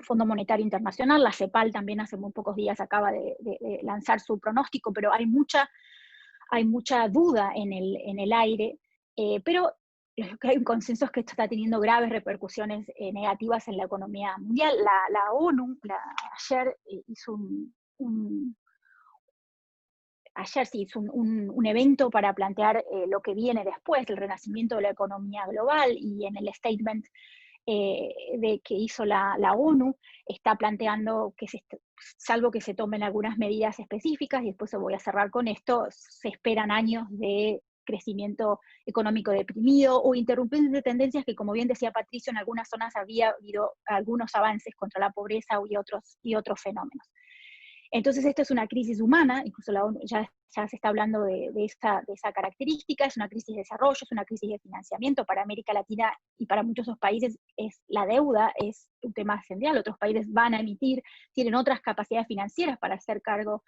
C: Fondo Monetario Internacional, la CEPAL también hace muy pocos días acaba de lanzar su pronóstico, pero hay mucha duda en el aire, pero lo que hay un consenso es que esto está teniendo graves repercusiones negativas en la economía mundial. La ONU ayer hizo un evento para plantear lo que viene después, el renacimiento de la economía global, y en el statement que hizo la ONU, está planteando que salvo que se tomen algunas medidas específicas, y después voy a cerrar con esto, se esperan años de crecimiento económico deprimido o interrupción de tendencias que, como bien decía Patricio, en algunas zonas había habido algunos avances contra la pobreza y otros fenómenos. Entonces, esto es una crisis humana, incluso la ONU ya se está hablando de esa característica, es una crisis de desarrollo, es una crisis de financiamiento. Para América Latina y para muchos otros países la deuda es un tema central. Otros países van a emitir, tienen otras capacidades financieras para hacer cargo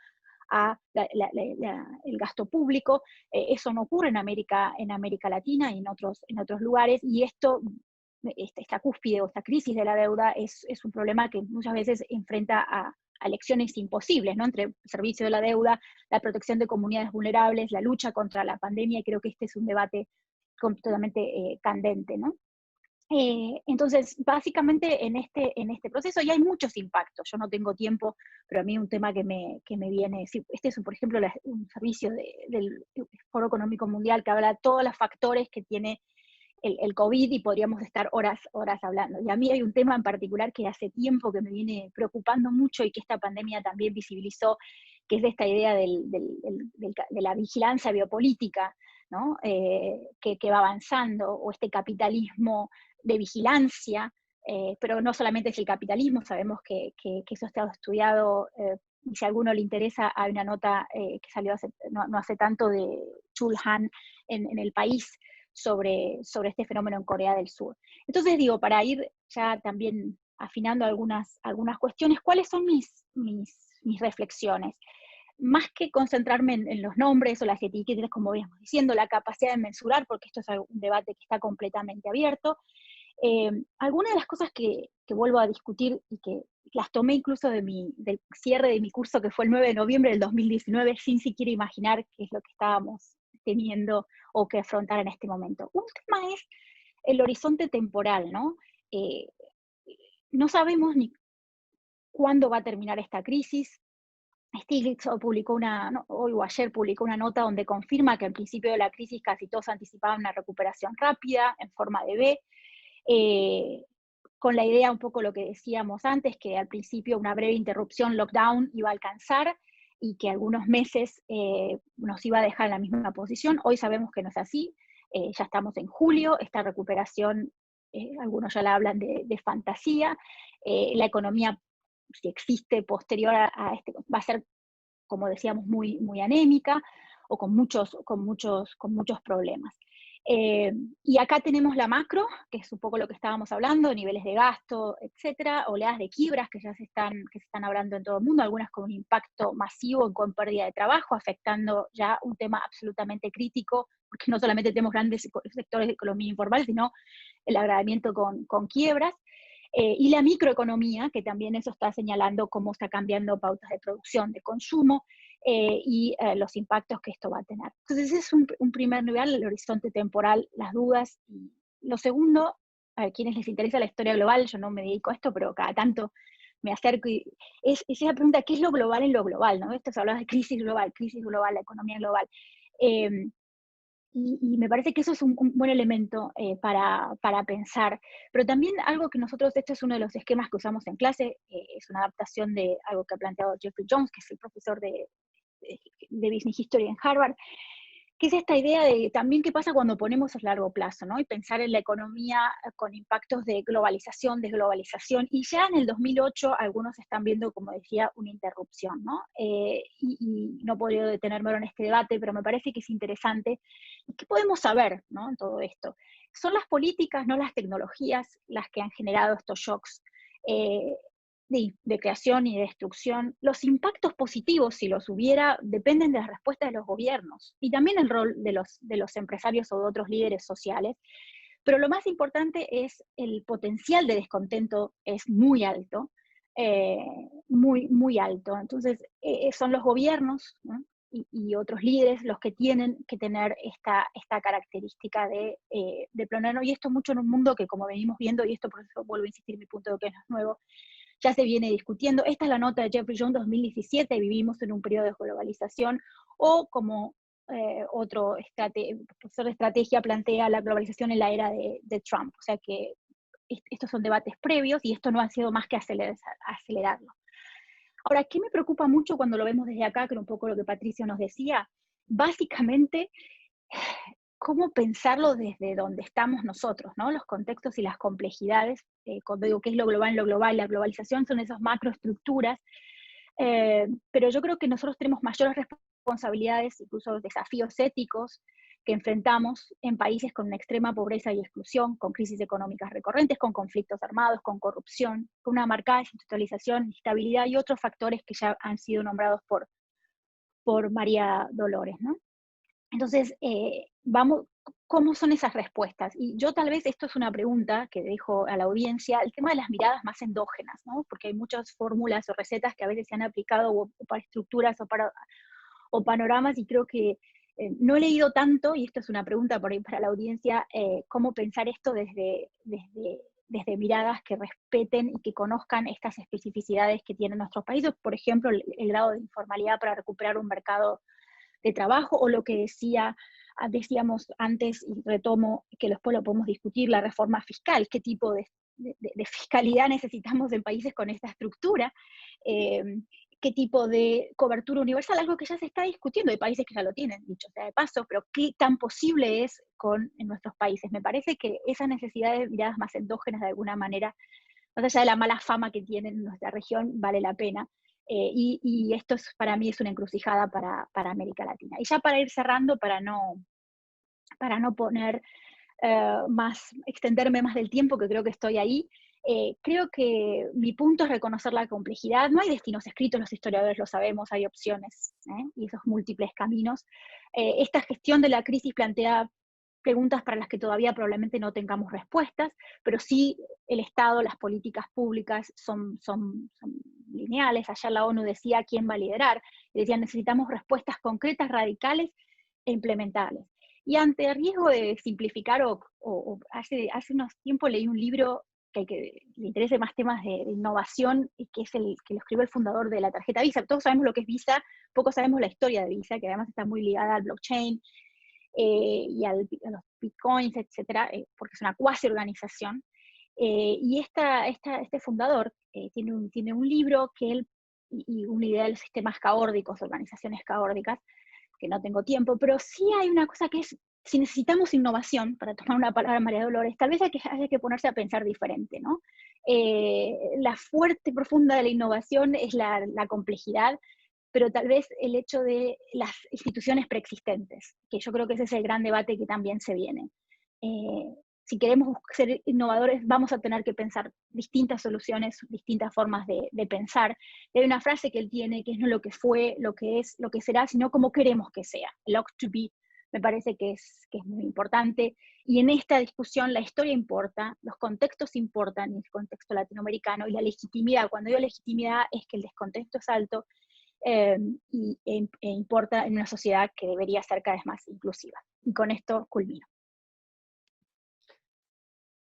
C: a el gasto público. Eso no ocurre en América Latina y en otros lugares, y esta cúspide o esta crisis de la deuda es un problema que muchas veces enfrenta a elecciones imposibles, ¿no? Entre el servicio de la deuda, la protección de comunidades vulnerables, la lucha contra la pandemia, y creo que este es un debate completamente candente, ¿no? Entonces, básicamente en este proceso, y hay muchos impactos, yo no tengo tiempo, pero a mí un tema que me viene, este es por ejemplo un servicio del Foro Económico Mundial que habla de todos los factores que tiene el COVID, y podríamos estar horas hablando. Y a mí hay un tema en particular que hace tiempo que me viene preocupando mucho y que esta pandemia también visibilizó, que es esta idea de la vigilancia biopolítica, ¿no? Que va avanzando, o este capitalismo de vigilancia, pero no solamente es el capitalismo, sabemos que eso ha estado estudiado, y si a alguno le interesa, hay una nota que salió no hace tanto de Chul Han en El País, sobre este fenómeno en Corea del Sur. Entonces digo, para ir ya también afinando algunas cuestiones, ¿cuáles son mis reflexiones? Más que concentrarme en los nombres o las etiquetas, como veníamos diciendo, la capacidad de mensurar, porque esto es un debate que está completamente abierto. Algunas de las cosas que vuelvo a discutir, y que las tomé incluso del cierre de mi curso, que fue el 9 de noviembre del 2019, sin siquiera imaginar qué es lo que estábamos teniendo o que afrontar en este momento. Un tema es el horizonte temporal, ¿no? No sabemos ni cuándo va a terminar esta crisis. Stiglitz publicó hoy o ayer publicó una nota donde confirma que al principio de la crisis casi todos anticipaban una recuperación rápida en forma de V, con la idea un poco lo que decíamos antes, que al principio una breve interrupción, lockdown, iba a alcanzar, y que algunos meses nos iba a dejar en la misma posición. Hoy sabemos que no es así, ya estamos en julio, esta recuperación, algunos ya la hablan de fantasía, la economía, si existe posterior a este, va a ser, como decíamos, muy, muy anémica, o con muchos problemas. Y acá tenemos la macro, que es un poco lo que estábamos hablando, niveles de gasto, etcétera, oleadas de quiebras que se están hablando en todo el mundo, algunas con un impacto masivo con pérdida de trabajo, afectando ya un tema absolutamente crítico, porque no solamente tenemos grandes sectores de economía informal, sino el agravamiento con quiebras. Y la microeconomía, que también eso está señalando cómo está cambiando pautas de producción, de consumo, y los impactos que esto va a tener. Entonces ese es un primer nivel, el horizonte temporal, las dudas. Y lo segundo, a quienes les interesa la historia global, yo no me dedico a esto, pero cada tanto me acerco, y es esa pregunta, ¿qué es lo global en lo global? ¿No? Esto se habla de crisis global, la economía global. Y me parece que eso es un buen elemento para pensar. Pero también algo que nosotros, esto es uno de los esquemas que usamos en clase, es una adaptación de algo que ha planteado Jeffrey Jones, que es el profesor de Business History en Harvard, que es esta idea de también qué pasa cuando ponemos a largo plazo, ¿no? Y pensar en la economía con impactos de globalización, desglobalización, y ya en el 2008 algunos están viendo, como decía, una interrupción, ¿no? Y no podría detenerme ahora en este debate, pero me parece que es interesante. ¿Qué podemos saber, ¿no? En todo esto? Son las políticas, no las tecnologías, las que han generado estos shocks eh, de creación y de destrucción. Los impactos positivos, si los hubiera, dependen de las respuestas de los gobiernos y también el rol de los empresarios o de otros líderes sociales. Pero lo más importante es el potencial de descontento es muy alto, muy alto. Entonces, son los gobiernos, ¿no? Y otros líderes los que tienen que tener esta característica de planear, y esto mucho en un mundo que, como venimos viendo, y esto por eso vuelvo a insistir en mi punto de que no es nuevo, ya se viene discutiendo. Esta es la nota de Jeffrey Jones 2017, vivimos en un periodo de globalización, o como otro profesor de estrategia plantea la globalización en la era de Trump. O sea que estos son debates previos y esto no ha sido más que acelerarlo. Ahora, ¿qué me preocupa mucho cuando lo vemos desde acá, que era un poco lo que Patricio nos decía? Básicamente, cómo pensarlo desde donde estamos nosotros, ¿no? Los contextos y las complejidades, cuando digo qué es lo global, la globalización son esas macroestructuras, pero yo creo que nosotros tenemos mayores responsabilidades, incluso desafíos éticos que enfrentamos en países con una extrema pobreza y exclusión, con crisis económicas recurrentes, con conflictos armados, con corrupción, con una marcada desindustrialización, inestabilidad y otros factores que ya han sido nombrados por María Dolores, ¿no? Entonces, ¿cómo son esas respuestas? Y yo tal vez, esto es una pregunta que dejo a la audiencia, el tema de las miradas más endógenas, ¿no? Porque hay muchas fórmulas o recetas que a veces se han aplicado o para estructuras o panoramas, y creo que no he leído tanto, y esto es una pregunta por ahí para la audiencia, cómo pensar esto desde miradas que respeten y que conozcan estas especificidades que tienen nuestros países, por ejemplo, el grado de informalidad para recuperar un mercado de trabajo, o lo que decíamos antes, y retomo, que después lo podemos discutir, la reforma fiscal, qué tipo de fiscalidad necesitamos en países con esta estructura, qué tipo de cobertura universal, algo que ya se está discutiendo, hay países que ya lo tienen, dicho sea de paso, pero qué tan posible es en nuestros países. Me parece que esa necesidad de miradas más endógenas, de alguna manera, más allá de la mala fama que tienen en nuestra región, vale la pena. Y esto para mí es una encrucijada para América Latina. Y ya para ir cerrando, para no poner extenderme más del tiempo, que creo que estoy ahí, creo que mi punto es reconocer la complejidad. No hay destinos escritos, los historiadores lo sabemos, hay opciones, y esos múltiples caminos. Esta gestión de la crisis plantea preguntas para las que todavía probablemente no tengamos respuestas, pero sí el Estado, las políticas públicas son lineales. Ayer la ONU decía quién va a liderar, y decían necesitamos respuestas concretas, radicales e implementables. Y ante el riesgo de simplificar, hace unos tiempos leí un libro que le interese más temas de innovación, y que es el que lo escribió el fundador de la tarjeta Visa. Todos sabemos lo que es Visa, poco sabemos la historia de Visa, que además está muy ligada al blockchain, y a los bitcoins, etcétera, porque es una cuasi organización. Y este fundador tiene un libro que él, y una idea de los sistemas caórdicos, organizaciones caórdicas, que no tengo tiempo, pero sí hay una cosa que es, si necesitamos innovación, para tomar una palabra de María Dolores, tal vez haya que ponerse a pensar diferente, ¿no? La fuerte y profunda de la innovación es la complejidad, pero tal vez el hecho de las instituciones preexistentes, que yo creo que ese es el gran debate que también se viene. Si queremos ser innovadores, vamos a tener que pensar distintas soluciones, distintas formas de pensar. Y hay una frase que él tiene, que es no lo que fue, lo que es, lo que será, sino cómo queremos que sea. El ought to be, me parece que es muy importante. Y en esta discusión la historia importa, los contextos importan, el contexto latinoamericano, y la legitimidad. Cuando digo legitimidad es que el descontexto es alto, e importa en una sociedad que debería ser cada vez más inclusiva. Y con esto culmino.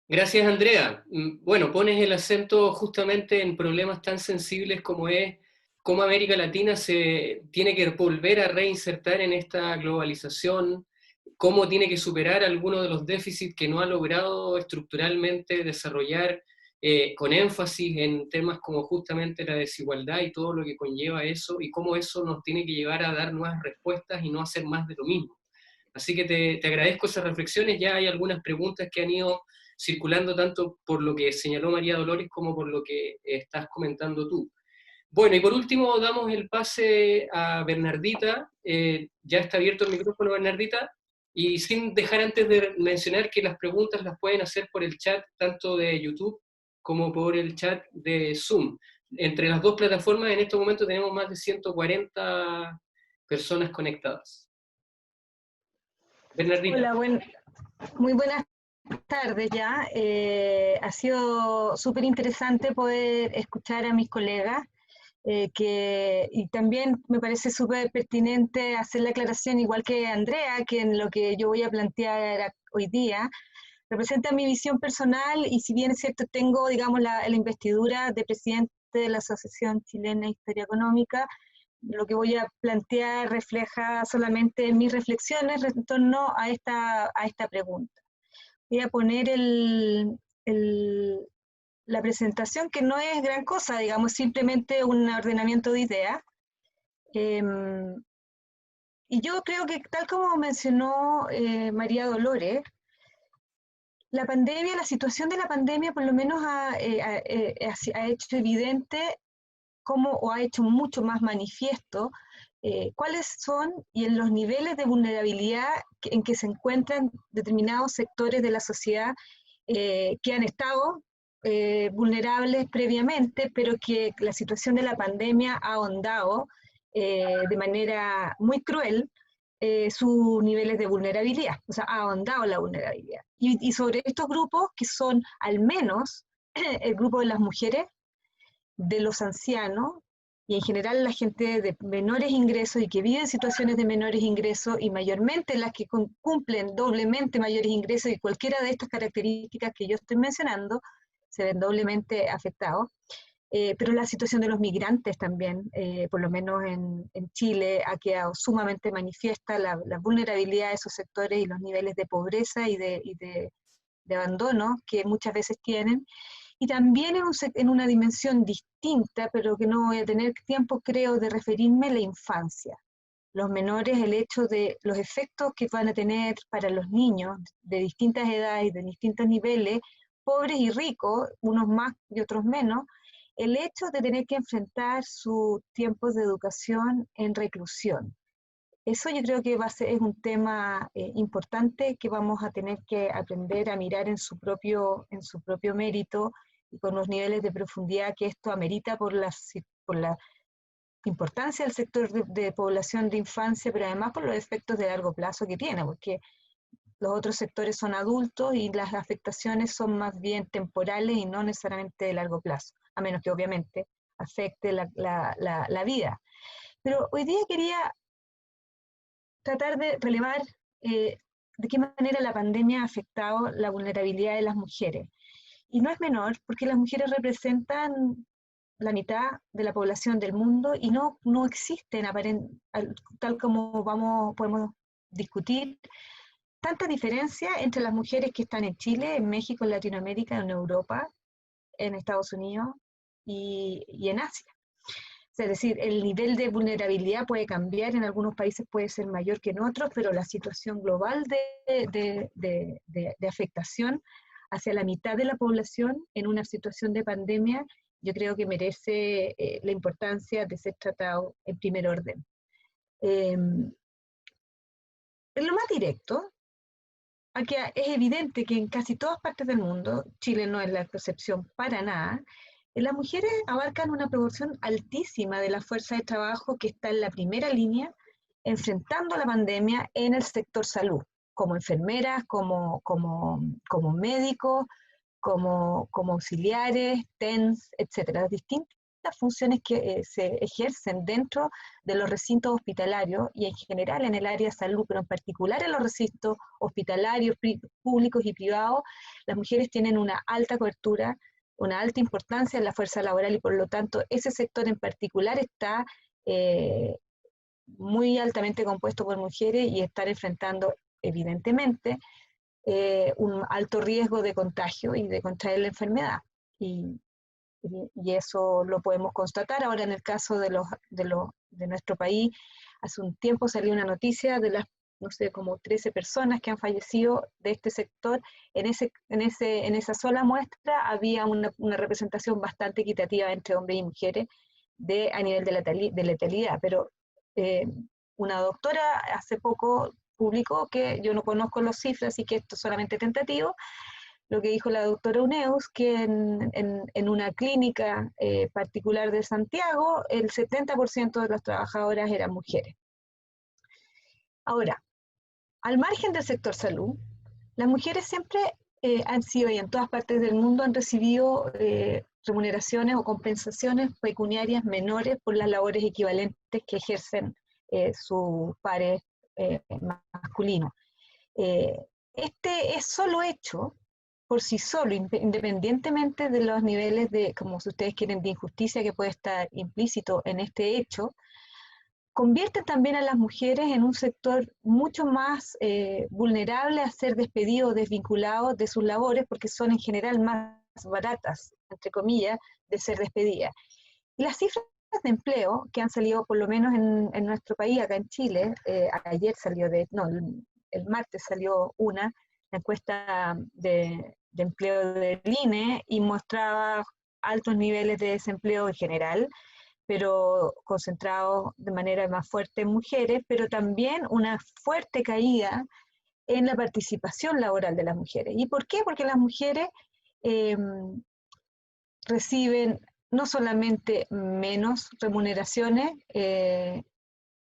A: Gracias, Andrea. Bueno, pones el acento justamente en problemas tan sensibles como es cómo América Latina se tiene que volver a reinsertar en esta globalización, cómo tiene que superar algunos de los déficits que no ha logrado estructuralmente desarrollar, con énfasis en temas como justamente la desigualdad y todo lo que conlleva eso, y cómo eso nos tiene que llevar a dar nuevas respuestas y no hacer más de lo mismo. Así que te agradezco esas reflexiones. Ya hay algunas preguntas que han ido circulando tanto por lo que señaló María Dolores como por lo que estás comentando tú. Bueno, y por último damos el pase a Bernardita. Ya está abierto el micrófono, Bernardita. Y sin dejar antes de mencionar que las preguntas las pueden hacer por el chat tanto de YouTube como por el chat de Zoom. Entre las dos plataformas en este momento tenemos más de 140 personas conectadas. Bernardita.
D: Hola, muy buenas tardes ya. Ha sido súper interesante poder escuchar a mis colegas y también me parece súper pertinente hacer la aclaración, igual que Andrea, que en lo que yo voy a plantear hoy día representa mi visión personal y si bien es cierto tengo, digamos, la investidura de presidente de la Asociación Chilena de Historia Económica, lo que voy a plantear refleja solamente mis reflexiones en torno a esta pregunta. Voy a poner la presentación, que no es gran cosa, digamos, simplemente un ordenamiento de ideas. Y yo creo que, tal como mencionó María Dolores, la situación de la pandemia por lo menos ha hecho evidente o ha hecho mucho más manifiesto cuáles son y en los niveles de vulnerabilidad en que se encuentran determinados sectores de la sociedad que han estado vulnerables previamente, pero que la situación de la pandemia ha ahondado de manera muy cruel sus niveles de vulnerabilidad, o sea, ha ahondado la vulnerabilidad. Y sobre estos grupos, que son al menos el grupo de las mujeres, de los ancianos, y en general la gente de menores ingresos y que vive en situaciones de menores ingresos, y mayormente las que cumplen doblemente mayores ingresos, y cualquiera de estas características que yo estoy mencionando, se ven doblemente afectados. Pero la situación de los migrantes también, por lo menos en Chile, ha quedado sumamente manifiesta la vulnerabilidad de esos sectores y los niveles de pobreza y de abandono que muchas veces tienen. Y también en una dimensión distinta, pero que no voy a tener tiempo, creo, de referirme, la infancia. Los menores, el hecho de los efectos que van a tener para los niños de distintas edades y de distintos niveles, pobres y ricos, unos más y otros menos, el hecho de tener que enfrentar sus tiempos de educación en reclusión. Eso yo creo que es un tema importante que vamos a tener que aprender a mirar en su propio mérito y con los niveles de profundidad que esto amerita por la importancia del sector de población de infancia, pero además por los efectos de largo plazo que tiene, porque los otros sectores son adultos y las afectaciones son más bien temporales y no necesariamente de largo plazo, a menos que obviamente afecte la vida. Pero hoy día quería tratar de relevar de qué manera la pandemia ha afectado la vulnerabilidad de las mujeres. Y no es menor, porque las mujeres representan la mitad de la población del mundo y no existen, tal como podemos discutir, tanta diferencia entre las mujeres que están en Chile, en México, en Latinoamérica, en Europa, en Estados Unidos y en Asia. Es decir, el nivel de vulnerabilidad puede cambiar, en algunos países puede ser mayor que en otros, pero la situación global de afectación hacia la mitad de la población en una situación de pandemia, yo creo que merece la importancia de ser tratado en primer orden. En lo más directo, aquí es evidente que en casi todas partes del mundo, Chile no es la excepción para nada, las mujeres abarcan una proporción altísima de la fuerza de trabajo que está en la primera línea enfrentando la pandemia en el sector salud, como enfermeras, como médicos, como auxiliares, TENS, etcétera, las distintas funciones que se ejercen dentro de los recintos hospitalarios y en general en el área de salud, pero en particular en los recintos hospitalarios públicos y privados, las mujeres tienen una alta cobertura, una alta importancia en la fuerza laboral y por lo tanto ese sector en particular está muy altamente compuesto por mujeres y están enfrentando evidentemente un alto riesgo de contagio y de contraer la enfermedad. Y eso lo podemos constatar. Ahora en el caso de nuestro país, hace un tiempo salió una noticia de las no sé, como 13 personas que han fallecido de este sector. En esa sola muestra había una representación bastante equitativa entre hombres y mujeres a nivel de letalidad, pero una doctora hace poco publicó, que yo no conozco las cifras, así que esto es solamente tentativo, lo que dijo la doctora Uneus, que en una clínica particular de Santiago, el 70% de las trabajadoras eran mujeres. Ahora, al margen del sector salud, las mujeres siempre han sido, y en todas partes del mundo, han recibido remuneraciones o compensaciones pecuniarias menores por las labores equivalentes que ejercen sus pares masculinos. Este es solo hecho por sí solo, independientemente de los niveles de, como si ustedes quieren, de injusticia que puede estar implícito en este hecho, convierte también a las mujeres en un sector mucho más vulnerable a ser despedido o desvinculado de sus labores, porque son en general más baratas, entre comillas, de ser despedidas. Y las cifras de empleo que han salido, por lo menos en nuestro país, acá en Chile, ayer salió el martes salió la encuesta de empleo del INE, y mostraba altos niveles de desempleo en general, pero concentrados de manera más fuerte en mujeres, pero también una fuerte caída en la participación laboral de las mujeres. ¿Y por qué? Porque las mujeres reciben no solamente menos remuneraciones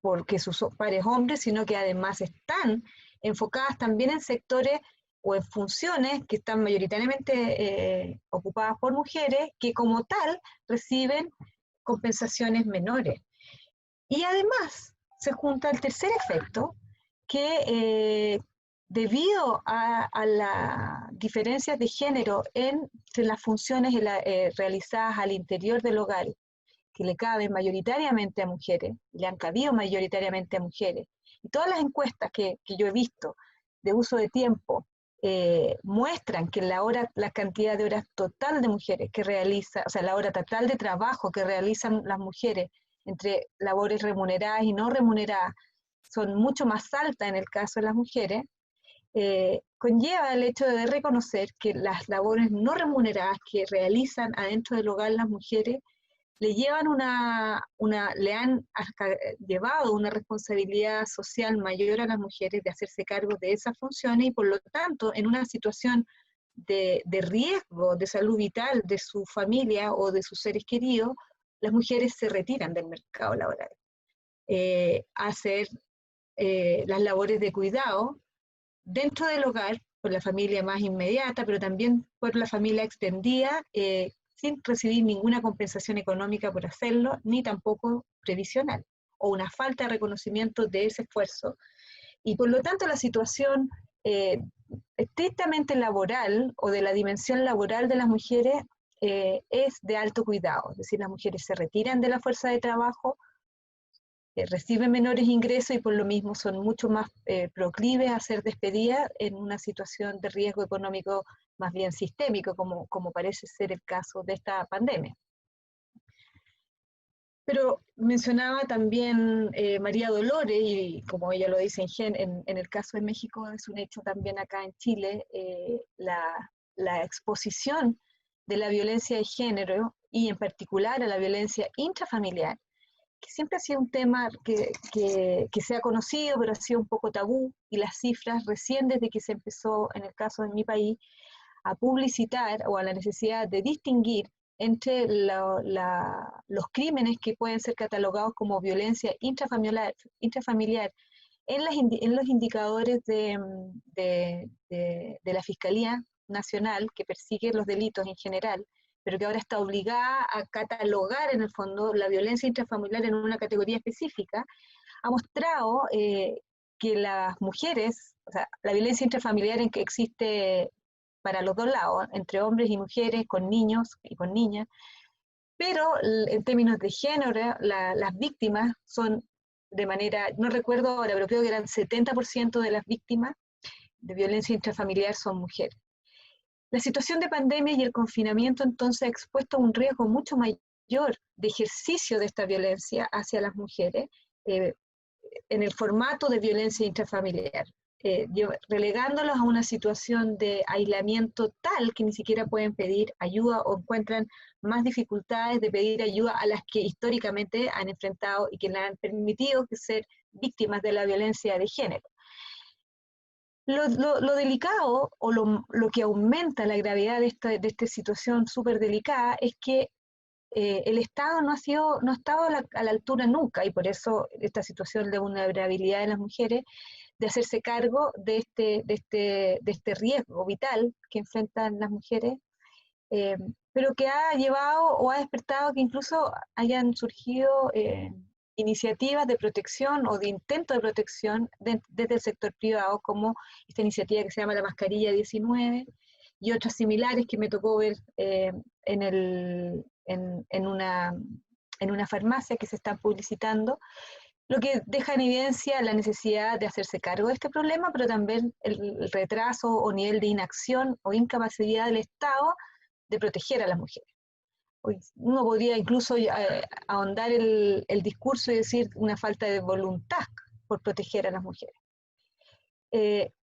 D: porque sus pares hombres, sino que además están enfocadas también en sectores o en funciones que están mayoritariamente ocupadas por mujeres, que como tal reciben compensaciones menores. Y además se junta el tercer efecto, que debido a las diferencias de género entre las funciones realizadas al interior del hogar, que le caben mayoritariamente a mujeres, le han cabido mayoritariamente a mujeres, y todas las encuestas que yo he visto de uso de tiempo muestran que la cantidad de horas total de mujeres que realiza, o sea, la hora total de trabajo que realizan las mujeres entre labores remuneradas y no remuneradas son mucho más altas en el caso de las mujeres, conlleva el hecho de reconocer que las labores no remuneradas que realizan adentro del hogar las mujeres le han llevado una responsabilidad social mayor a las mujeres de hacerse cargo de esas funciones, y por lo tanto, en una situación de riesgo de salud vital de su familia o de sus seres queridos, las mujeres se retiran del mercado laboral a hacer las labores de cuidado dentro del hogar, por la familia más inmediata, pero también por la familia extendida, sin recibir ninguna compensación económica por hacerlo, ni tampoco previsional, o una falta de reconocimiento de ese esfuerzo. Y por lo tanto la situación estrictamente laboral, o de la dimensión laboral de las mujeres, es de alto cuidado, es decir, las mujeres se retiran de la fuerza de trabajo, reciben menores ingresos, y por lo mismo son mucho más proclives a ser despedidas en una situación de riesgo económico más bien sistémico, como parece ser el caso de esta pandemia. Pero mencionaba también María Dolores, y como ella lo dice en el caso de México, es un hecho también acá en Chile, la exposición de la violencia de género, y en particular a la violencia intrafamiliar, que siempre ha sido un tema que se ha conocido, pero ha sido un poco tabú, y las cifras recién desde que se empezó, en el caso de mi país, a publicitar o a la necesidad de distinguir entre los crímenes que pueden ser catalogados como violencia intrafamiliar en los indicadores de la Fiscalía Nacional, que persigue los delitos en general, pero que ahora está obligada a catalogar en el fondo la violencia intrafamiliar en una categoría específica, ha mostrado que las mujeres, o sea, la violencia intrafamiliar en que existe para los dos lados, entre hombres y mujeres, con niños y con niñas, pero en términos de género, las víctimas son de manera, no recuerdo ahora, pero creo que eran 70% de las víctimas de violencia intrafamiliar son mujeres. La situación de pandemia y el confinamiento entonces ha expuesto a un riesgo mucho mayor de ejercicio de esta violencia hacia las mujeres, en el formato de violencia intrafamiliar, relegándolos a una situación de aislamiento tal que ni siquiera pueden pedir ayuda o encuentran más dificultades de pedir ayuda a las que históricamente han enfrentado y que les han permitido ser víctimas de la violencia de género. Lo delicado o lo que aumenta la gravedad de esta situación súper delicada es que el Estado no ha estado a la altura nunca, y por eso esta situación de vulnerabilidad de las mujeres, de hacerse cargo de este riesgo vital que enfrentan las mujeres, pero que ha llevado o ha despertado que incluso hayan surgido iniciativas de protección o de intento de protección desde el sector privado, como esta iniciativa que se llama la Mascarilla 19, y otras similares que me tocó ver en una farmacia que se están publicitando, lo que deja en evidencia la necesidad de hacerse cargo de este problema, pero también el retraso o nivel de inacción o incapacidad del Estado de proteger a las mujeres. Uno podría incluso ahondar el discurso y decir una falta de voluntad por proteger a las mujeres.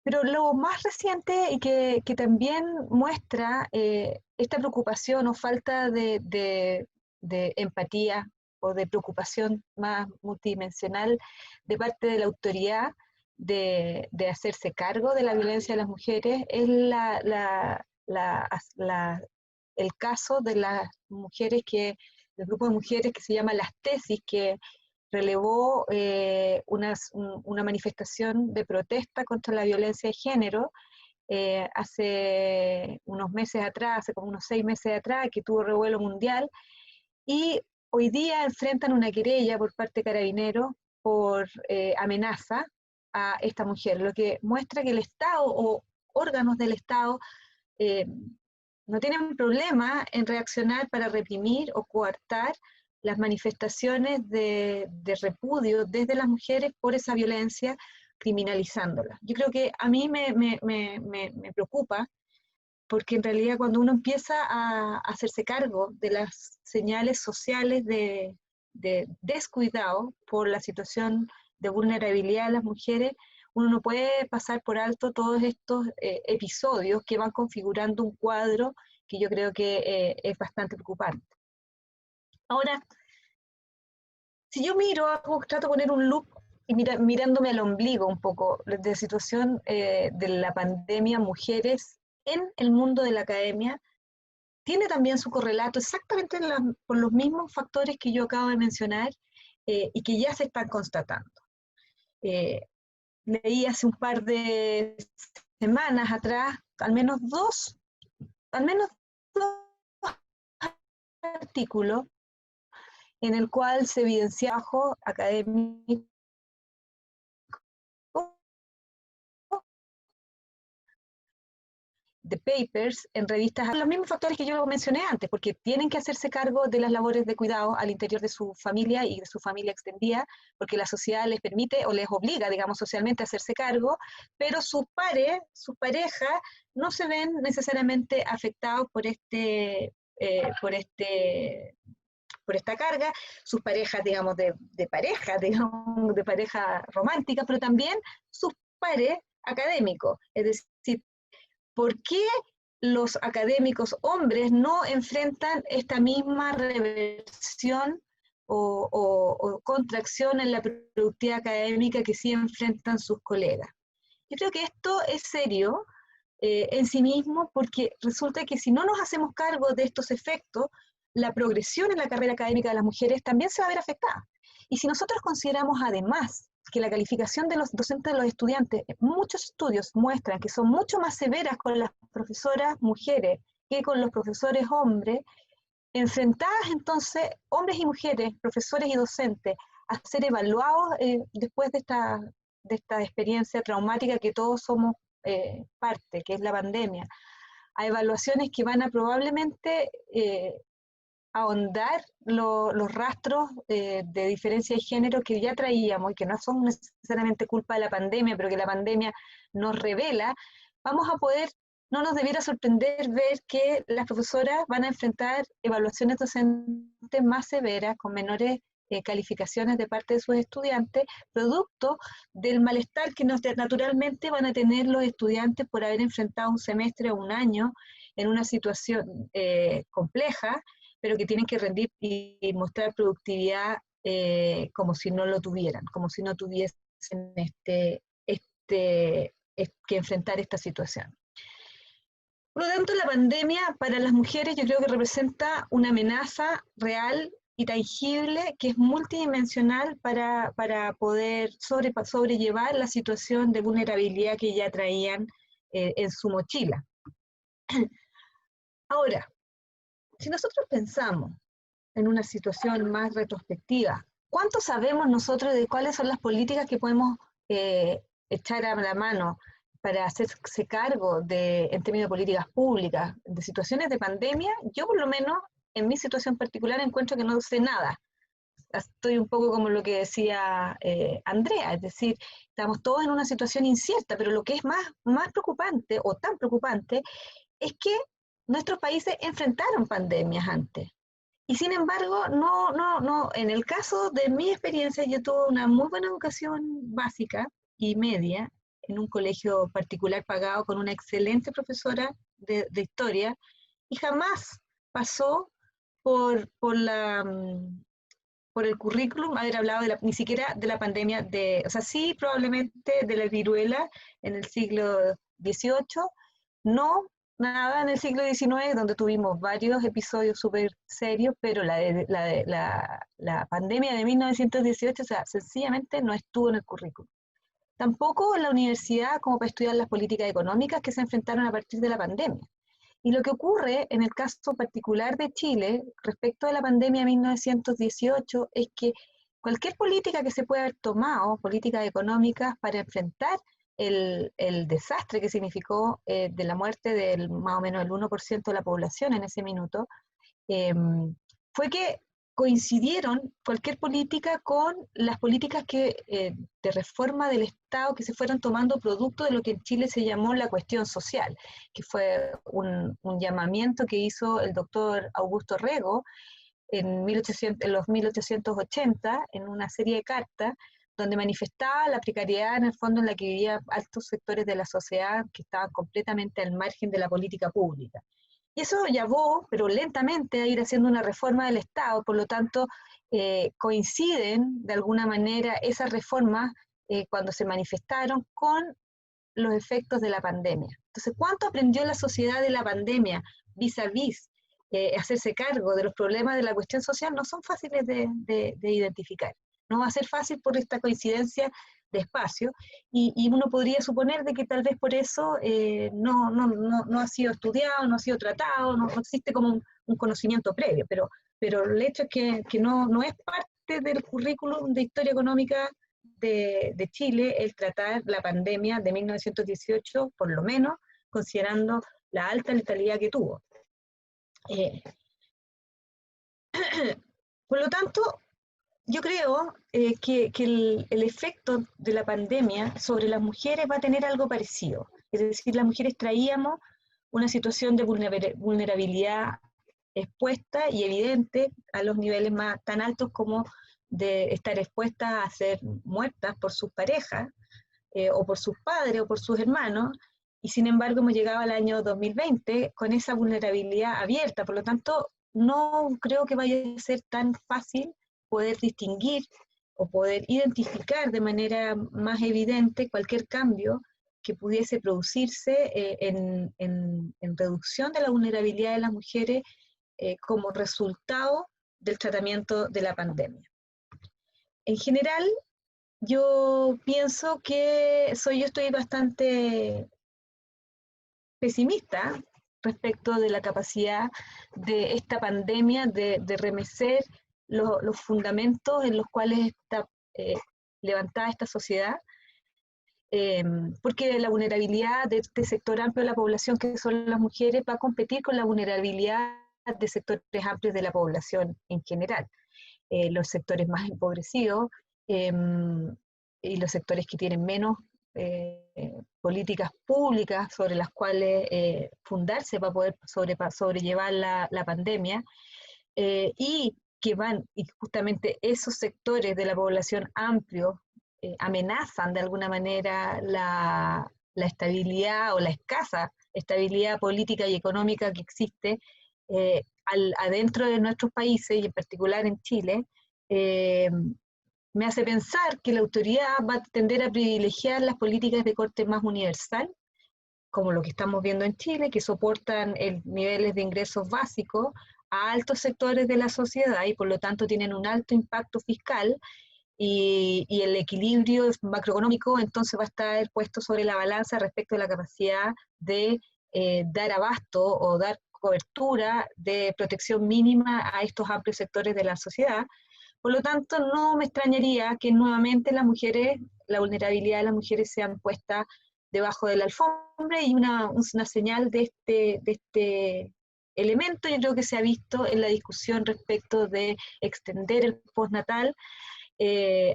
D: Pero lo más reciente y que también muestra esta preocupación o falta de empatía o de preocupación más multidimensional de parte de la autoridad de hacerse cargo de la violencia de las mujeres es el caso de las mujeres del grupo de mujeres que se llama Las Tesis, que relevó una manifestación de protesta contra la violencia de género hace unos meses atrás, hace como unos 6 meses atrás, que tuvo revuelo mundial, y hoy día enfrentan una querella por parte de Carabineros por amenaza a esta mujer, lo que muestra que el Estado o órganos del Estado no tienen problema en reaccionar para reprimir o coartar las manifestaciones de repudio desde las mujeres por esa violencia, criminalizándola. Yo creo que a mí me preocupa, porque en realidad cuando uno empieza a hacerse cargo de las señales sociales de descuidado por la situación de vulnerabilidad de las mujeres, uno no puede pasar por alto todos estos episodios que van configurando un cuadro que yo creo que es bastante preocupante. Ahora, si yo trato de poner un loop y mirándome al ombligo un poco de la situación de la pandemia, mujeres en el mundo de la academia, tiene también su correlato exactamente por los mismos factores que yo acabo de mencionar y que ya se están constatando. Leí hace un par de semanas atrás al menos dos artículos en el cual se evidencia trabajo académico de papers en revistas, los mismos factores que yo mencioné antes, porque tienen que hacerse cargo de las labores de cuidado al interior de su familia y de su familia extendida, porque la sociedad les permite o les obliga, digamos, socialmente a hacerse cargo, pero sus parejas, no se ven necesariamente afectados por esta carga, sus parejas, digamos, de pareja romántica, pero también sus pares académicos. Es decir, ¿por qué los académicos hombres no enfrentan esta misma reversión o contracción en la productividad académica que sí enfrentan sus colegas? Yo creo que esto es serio en sí mismo, porque resulta que si no nos hacemos cargo de estos efectos, la progresión en la carrera académica de las mujeres también se va a ver afectada. Y si nosotros consideramos además que la calificación de los docentes de los estudiantes, muchos estudios muestran que son mucho más severas con las profesoras mujeres que con los profesores hombres, enfrentadas entonces hombres y mujeres, profesores y docentes, a ser evaluados después de esta experiencia traumática que todos somos parte, que es la pandemia, a evaluaciones que van a probablemente ahondar los rastros de diferencia de género que ya traíamos y que no son necesariamente culpa de la pandemia, pero que la pandemia nos revela. No nos debiera sorprender ver que las profesoras van a enfrentar evaluaciones docentes más severas, con menores calificaciones de parte de sus estudiantes, producto del malestar que naturalmente van a tener los estudiantes por haber enfrentado un semestre o un año en una situación compleja, pero que tienen que rendir y mostrar productividad como si no lo tuvieran, como si no tuviesen que enfrentar esta situación. Por lo tanto, la pandemia para las mujeres yo creo que representa una amenaza real y tangible que es multidimensional para poder sobrellevar la situación de vulnerabilidad que ya traían en su mochila. Ahora, si nosotros pensamos en una situación más retrospectiva, ¿cuánto sabemos nosotros de cuáles son las políticas que podemos echar a la mano para hacerse cargo en términos de políticas públicas, de situaciones de pandemia? Yo por lo menos, en mi situación particular, encuentro que no sé nada. Estoy un poco como lo que decía Andrea, es decir, estamos todos en una situación incierta, pero lo que es más preocupante, o tan preocupante, es que nuestros países enfrentaron pandemias antes. Y sin embargo, no, en el caso de mi experiencia, yo tuve una muy buena educación básica y media en un colegio particular pagado con una excelente profesora de historia, y jamás pasó por el currículum haber hablado ni siquiera de la pandemia, o sea, sí probablemente de la viruela en el siglo XVIII, no nada en el siglo XIX, donde tuvimos varios episodios súper serios, pero la pandemia de 1918, o sea, sencillamente no estuvo en el currículum. Tampoco en la universidad como para estudiar las políticas económicas que se enfrentaron a partir de la pandemia. Y lo que ocurre en el caso particular de Chile respecto a la pandemia de 1918 es que cualquier política que se pueda haber tomado, políticas económicas para enfrentar el desastre que significó de la muerte del más o menos el 1% de la población en ese minuto, fue que coincidieron cualquier política con las políticas de reforma del Estado que se fueron tomando producto de lo que en Chile se llamó la cuestión social, que fue un llamamiento que hizo el doctor Augusto Rego en los 1880 en una serie de cartas donde manifestaba la precariedad en el fondo en la que vivían altos sectores de la sociedad que estaban completamente al margen de la política pública. Y eso llevó, pero lentamente, a ir haciendo una reforma del Estado, por lo tanto, coinciden de alguna manera esas reformas cuando se manifestaron con los efectos de la pandemia. Entonces, ¿cuánto aprendió la sociedad de la pandemia vis a vis hacerse cargo de los problemas de la cuestión social? No son fáciles de identificar. No va a ser fácil por esta coincidencia de espacio, y uno podría suponer de que tal vez por eso no ha sido estudiado, no ha sido tratado, no existe como un conocimiento previo, pero el hecho es que no es parte del currículum de historia económica de Chile el tratar la pandemia de 1918, por lo menos considerando la alta letalidad que tuvo. Por lo tanto, yo creo que el efecto de la pandemia sobre las mujeres va a tener algo parecido. Es decir, las mujeres traíamos una situación de vulnerabilidad expuesta y evidente a los niveles tan altos como de estar expuestas a ser muertas por sus parejas, o por sus padres, o por sus hermanos, y sin embargo hemos llegado al año 2020 con esa vulnerabilidad abierta. Por lo tanto, no creo que vaya a ser tan fácil poder distinguir o poder identificar de manera más evidente cualquier cambio que pudiese producirse en reducción de la vulnerabilidad de las mujeres como resultado del tratamiento de la pandemia. En general, yo pienso que yo estoy bastante pesimista respecto de la capacidad de esta pandemia de remecer los fundamentos en los cuales está levantada esta sociedad, porque la vulnerabilidad de este sector amplio de la población, que son las mujeres, va a competir con la vulnerabilidad de sectores amplios de la población en general. Los sectores más empobrecidos y los sectores que tienen menos políticas públicas sobre las cuales fundarse para poder sobrellevar la pandemia, y que van, y justamente esos sectores de la población amplio amenazan de alguna manera la estabilidad o la escasa estabilidad política y económica que existe adentro de nuestros países, y en particular en Chile, me hace pensar que la autoridad va a tender a privilegiar las políticas de corte más universal, como lo que estamos viendo en Chile, que soportan niveles de ingresos básicos a altos sectores de la sociedad y por lo tanto tienen un alto impacto fiscal, y el equilibrio macroeconómico entonces va a estar puesto sobre la balanza respecto a la capacidad de dar abasto o dar cobertura de protección mínima a estos amplios sectores de la sociedad. Por lo tanto, no me extrañaría que nuevamente las mujeres, la vulnerabilidad de las mujeres sean puestas debajo de la alfombra, y una señal de este elemento yo creo que se ha visto en la discusión respecto de extender el postnatal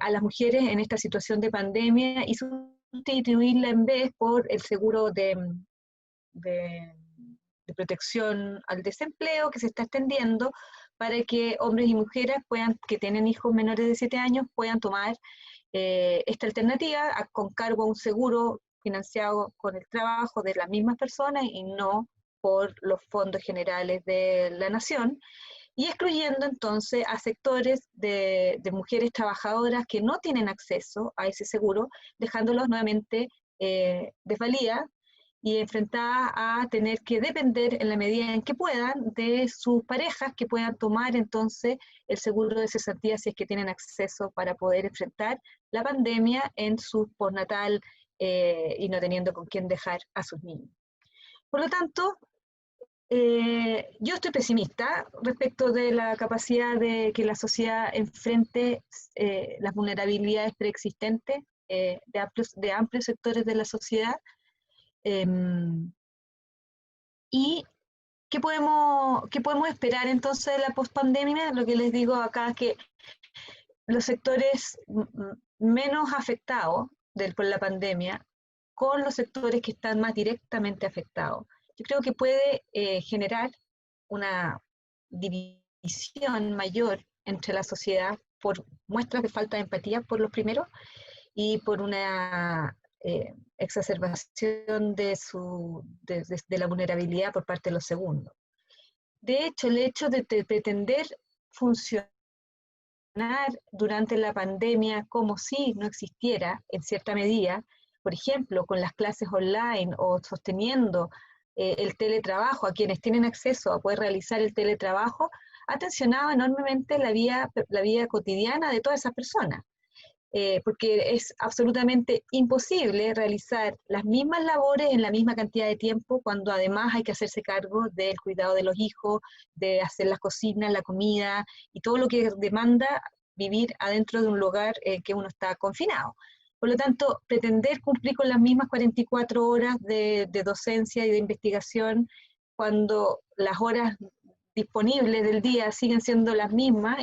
D: a las mujeres en esta situación de pandemia y sustituirla en vez por el seguro de protección al desempleo que se está extendiendo para que hombres y mujeres que tienen hijos menores de 7 años puedan tomar esta alternativa con cargo a un seguro financiado con el trabajo de las mismas personas y no por los fondos generales de la nación, y excluyendo entonces a sectores de mujeres trabajadoras que no tienen acceso a ese seguro, dejándolos nuevamente desvalidas y enfrentadas a tener que depender en la medida en que puedan de sus parejas que puedan tomar entonces el seguro de cesantía si es que tienen acceso para poder enfrentar la pandemia en su postnatal y no teniendo con quién dejar a sus niños. Por lo tanto, yo estoy pesimista respecto de la capacidad de que la sociedad enfrente las vulnerabilidades preexistentes de amplios sectores de la sociedad. ¿Y qué podemos esperar entonces de la pospandemia? Lo que les digo acá es que los sectores menos afectados por la pandemia, con los sectores que están más directamente afectados, yo creo que puede generar una división mayor entre la sociedad por muestras de falta de empatía por los primeros y por una exacerbación de la vulnerabilidad por parte de los segundos. De hecho, el hecho de pretender funcionar durante la pandemia como si no existiera en cierta medida, por ejemplo, con las clases online o sosteniendo el teletrabajo a quienes tienen acceso a poder realizar el teletrabajo, ha tensionado enormemente la vida cotidiana de todas esas personas. Porque es absolutamente imposible realizar las mismas labores en la misma cantidad de tiempo cuando además hay que hacerse cargo del cuidado de los hijos, de hacer las cocinas, la comida y todo lo que demanda vivir adentro de un lugar que uno está confinado. Por lo tanto, pretender cumplir con las mismas 44 horas de docencia y de investigación cuando las horas disponibles del día siguen siendo las mismas,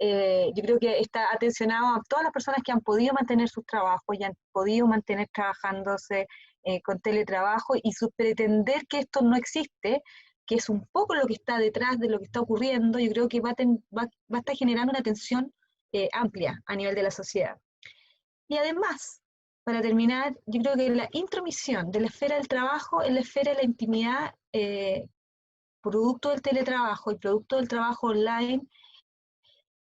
D: yo creo que está atencionado a todas las personas que han podido mantener sus trabajos y han podido mantener trabajándose con teletrabajo, y su pretender que esto no existe, que es un poco lo que está detrás de lo que está ocurriendo, yo creo que va a estar generando una tensión amplia a nivel de la sociedad. Y además, para terminar, yo creo que la intromisión de la esfera del trabajo en la esfera de la intimidad producto del teletrabajo y producto del trabajo online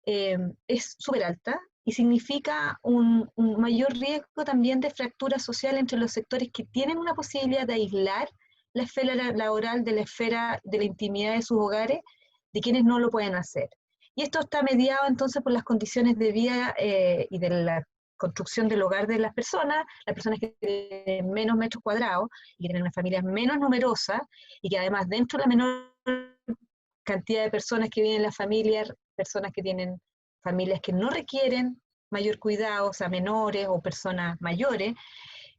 D: es súper alta y significa un mayor riesgo también de fractura social entre los sectores que tienen una posibilidad de aislar la esfera laboral de la esfera de la intimidad de sus hogares, de quienes no lo pueden hacer. Y esto está mediado entonces por las condiciones de vida y de la construcción del hogar de las personas que tienen menos metros cuadrados y que tienen una familia menos numerosa, y que además dentro de la menor cantidad de personas que viven en la familia, personas que tienen familias que no requieren mayor cuidado, o sea, menores o personas mayores,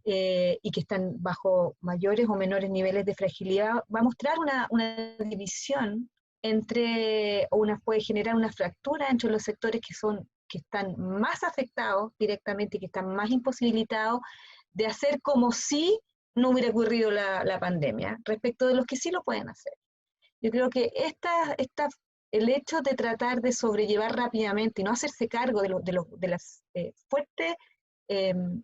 D: y que están bajo mayores o menores niveles de fragilidad, va a mostrar una división puede generar una fractura entre los sectores que están más afectados directamente y que están más imposibilitados de hacer como si no hubiera ocurrido la pandemia, respecto de los que sí lo pueden hacer. Yo creo que esta el hecho de tratar de sobrellevar rápidamente y no hacerse cargo de las fuertes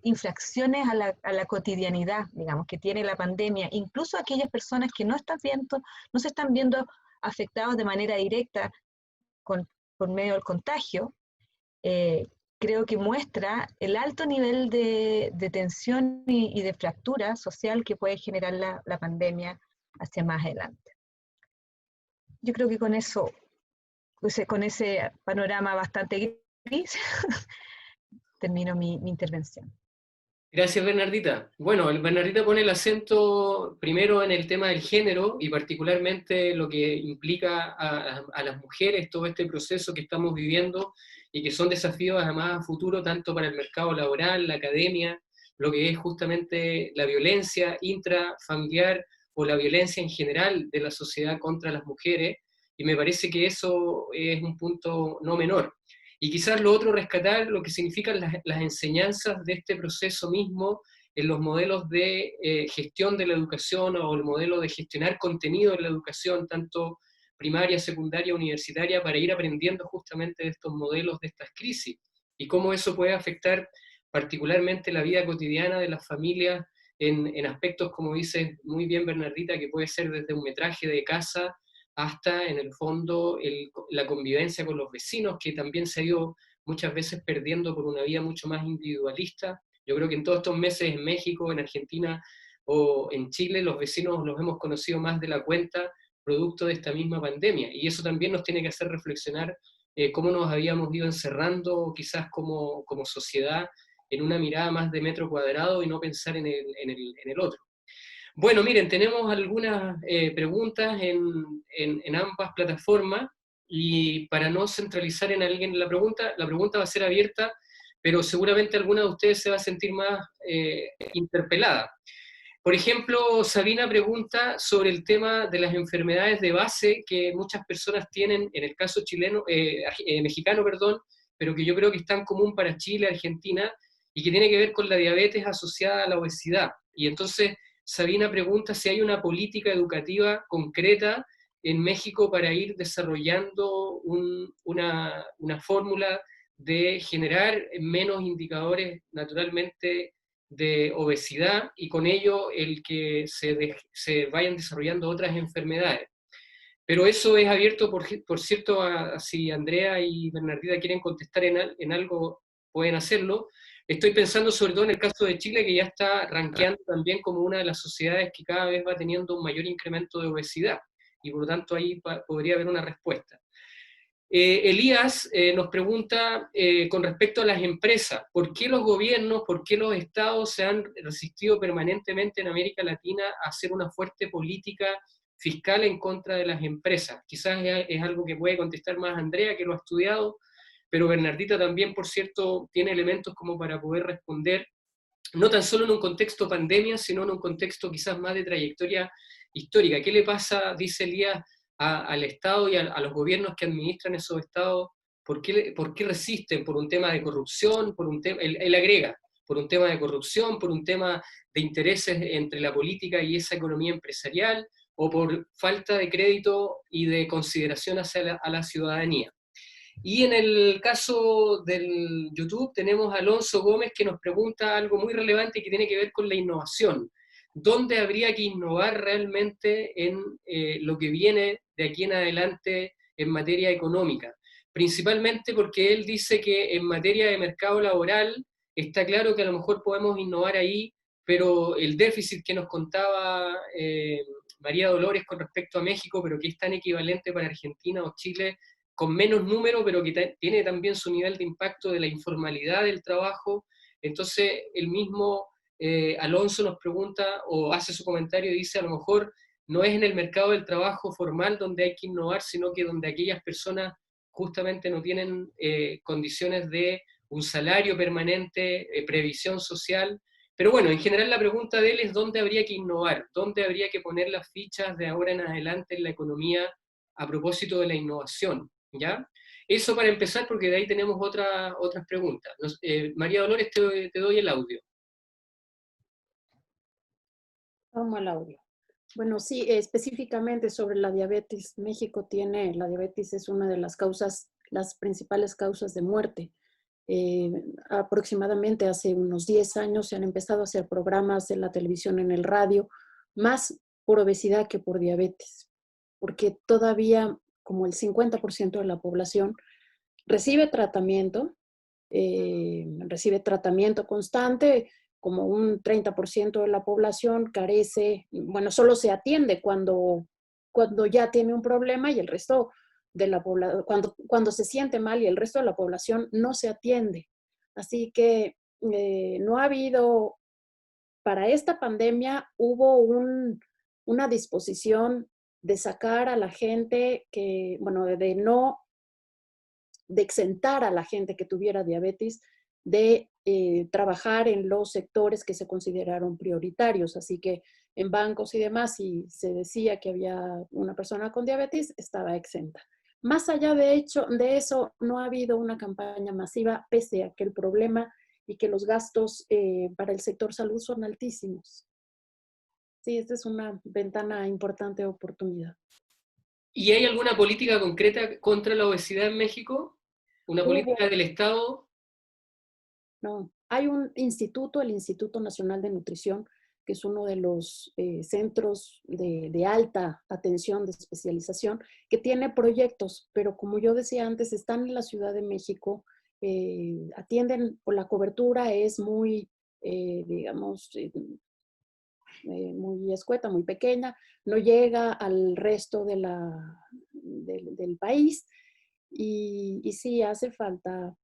D: infracciones a la cotidianidad, digamos, que tiene la pandemia, incluso aquellas personas que no se están viendo afectados de manera directa por medio del contagio, creo que muestra el alto nivel de tensión y de fractura social que puede generar la pandemia hacia más adelante. Yo creo que con eso, con ese panorama bastante gris, termino mi intervención.
A: Gracias, Bernardita. Bueno, Bernardita pone el acento primero en el tema del género y particularmente lo que implica a las mujeres todo este proceso que estamos viviendo y que son desafíos además a futuro tanto para el mercado laboral, la academia, lo que es justamente la violencia intrafamiliar o la violencia en general de la sociedad contra las mujeres, y me parece que eso es un punto no menor. Y quizás lo otro, rescatar lo que significan las enseñanzas de este proceso mismo en los modelos de gestión de la educación o el modelo de gestionar contenido en la educación, tanto primaria, secundaria, universitaria, para ir aprendiendo justamente de estos modelos, de estas crisis, y cómo eso puede afectar particularmente la vida cotidiana de las familias en aspectos, como dice muy bien Bernardita, que puede ser desde un metraje de casa, hasta en el fondo la convivencia con los vecinos, que también se ha ido muchas veces perdiendo por una vida mucho más individualista. Yo creo que en todos estos meses en México, en Argentina o en Chile, los vecinos los hemos conocido más de la cuenta, producto de esta misma pandemia. Y eso también nos tiene que hacer reflexionar cómo nos habíamos ido encerrando quizás como sociedad en una mirada más de metro cuadrado y no pensar en el otro. Bueno, miren, tenemos algunas preguntas en ambas plataformas, y para no centralizar en alguien la pregunta va a ser abierta, pero seguramente alguna de ustedes se va a sentir más interpelada. Por ejemplo, Sabina pregunta sobre el tema de las enfermedades de base que muchas personas tienen, en el caso mexicano, perdón, pero que yo creo que es tan común para Chile, Argentina, y que tiene que ver con la diabetes asociada a la obesidad. Y entonces Sabina pregunta si hay una política educativa concreta en México para ir desarrollando una fórmula de generar menos indicadores naturalmente de obesidad y con ello el que se vayan desarrollando otras enfermedades. Pero eso es abierto, por cierto, si Andrea y Bernardita quieren contestar en algo, pueden hacerlo. Estoy pensando sobre todo en el caso de Chile, que ya está rankeando también como una de las sociedades que cada vez va teniendo un mayor incremento de obesidad, y por lo tanto ahí podría haber una respuesta. Elías nos pregunta con respecto a las empresas, ¿por qué los gobiernos, por qué los estados se han resistido permanentemente en América Latina a hacer una fuerte política fiscal en contra de las empresas? Quizás es algo que puede contestar más Andrea, que lo ha estudiado, pero Bernardita también, por cierto, tiene elementos como para poder responder, no tan solo en un contexto pandemia, sino en un contexto quizás más de trayectoria histórica. ¿Qué le pasa, dice Elías, al Estado y a los gobiernos que administran esos estados? ¿Por qué resisten? ¿Por un tema de corrupción? Él agrega, por un tema de corrupción, por un tema de intereses entre la política y esa economía empresarial, o por falta de crédito y de consideración hacia la ciudadanía. Y en el caso del YouTube tenemos a Alonso Gómez, que nos pregunta algo muy relevante que tiene que ver con la innovación. ¿Dónde habría que innovar realmente en lo que viene de aquí en adelante en materia económica? Principalmente porque él dice que en materia de mercado laboral está claro que a lo mejor podemos innovar ahí, pero el déficit que nos contaba María Dolores con respecto a México, pero que es tan equivalente para Argentina o Chile, con menos número, pero que tiene también su nivel de impacto de la informalidad del trabajo. Entonces, el mismo Alonso nos pregunta o hace su comentario y dice, a lo mejor no es en el mercado del trabajo formal donde hay que innovar, sino que donde aquellas personas justamente no tienen condiciones de un salario permanente, previsión social. Pero bueno, en general la pregunta de él es dónde habría que innovar, dónde habría que poner las fichas de ahora en adelante en la economía a propósito de la innovación, ¿ya? Eso para empezar, porque de ahí tenemos otras preguntas. María Dolores, te doy el audio.
B: Tomo el audio. Bueno, sí, específicamente sobre la diabetes. La diabetes es una de las causas, las principales causas de muerte. Aproximadamente hace unos 10 años se han empezado a hacer programas en la televisión, en el radio, más por obesidad que por diabetes, porque todavía como el 50% de la población recibe tratamiento constante, como un 30% de la población carece, bueno, solo se atiende cuando ya tiene un problema y el resto de la población, cuando se siente mal y el resto de la población no se atiende. Así que no ha habido, para esta pandemia hubo una disposición de sacar a la gente bueno, de exentar a la gente que tuviera diabetes de trabajar en los sectores que se consideraron prioritarios. Así que en bancos y demás, si se decía que había una persona con diabetes, estaba exenta. Más allá de eso, no ha habido una campaña masiva, pese a que el problema y que los gastos para el sector salud son altísimos. Sí, esta es una ventana importante de oportunidad.
A: ¿Y hay alguna política concreta contra la obesidad en México? ¿Una política del Estado?
B: No, hay un instituto, el Instituto Nacional de Nutrición, que es uno de los centros de alta atención, de especialización, que tiene proyectos, pero como yo decía antes, están en la Ciudad de México, atienden, o la cobertura es muy, digamos, muy escueta, muy pequeña, no llega al resto del país y sí hace falta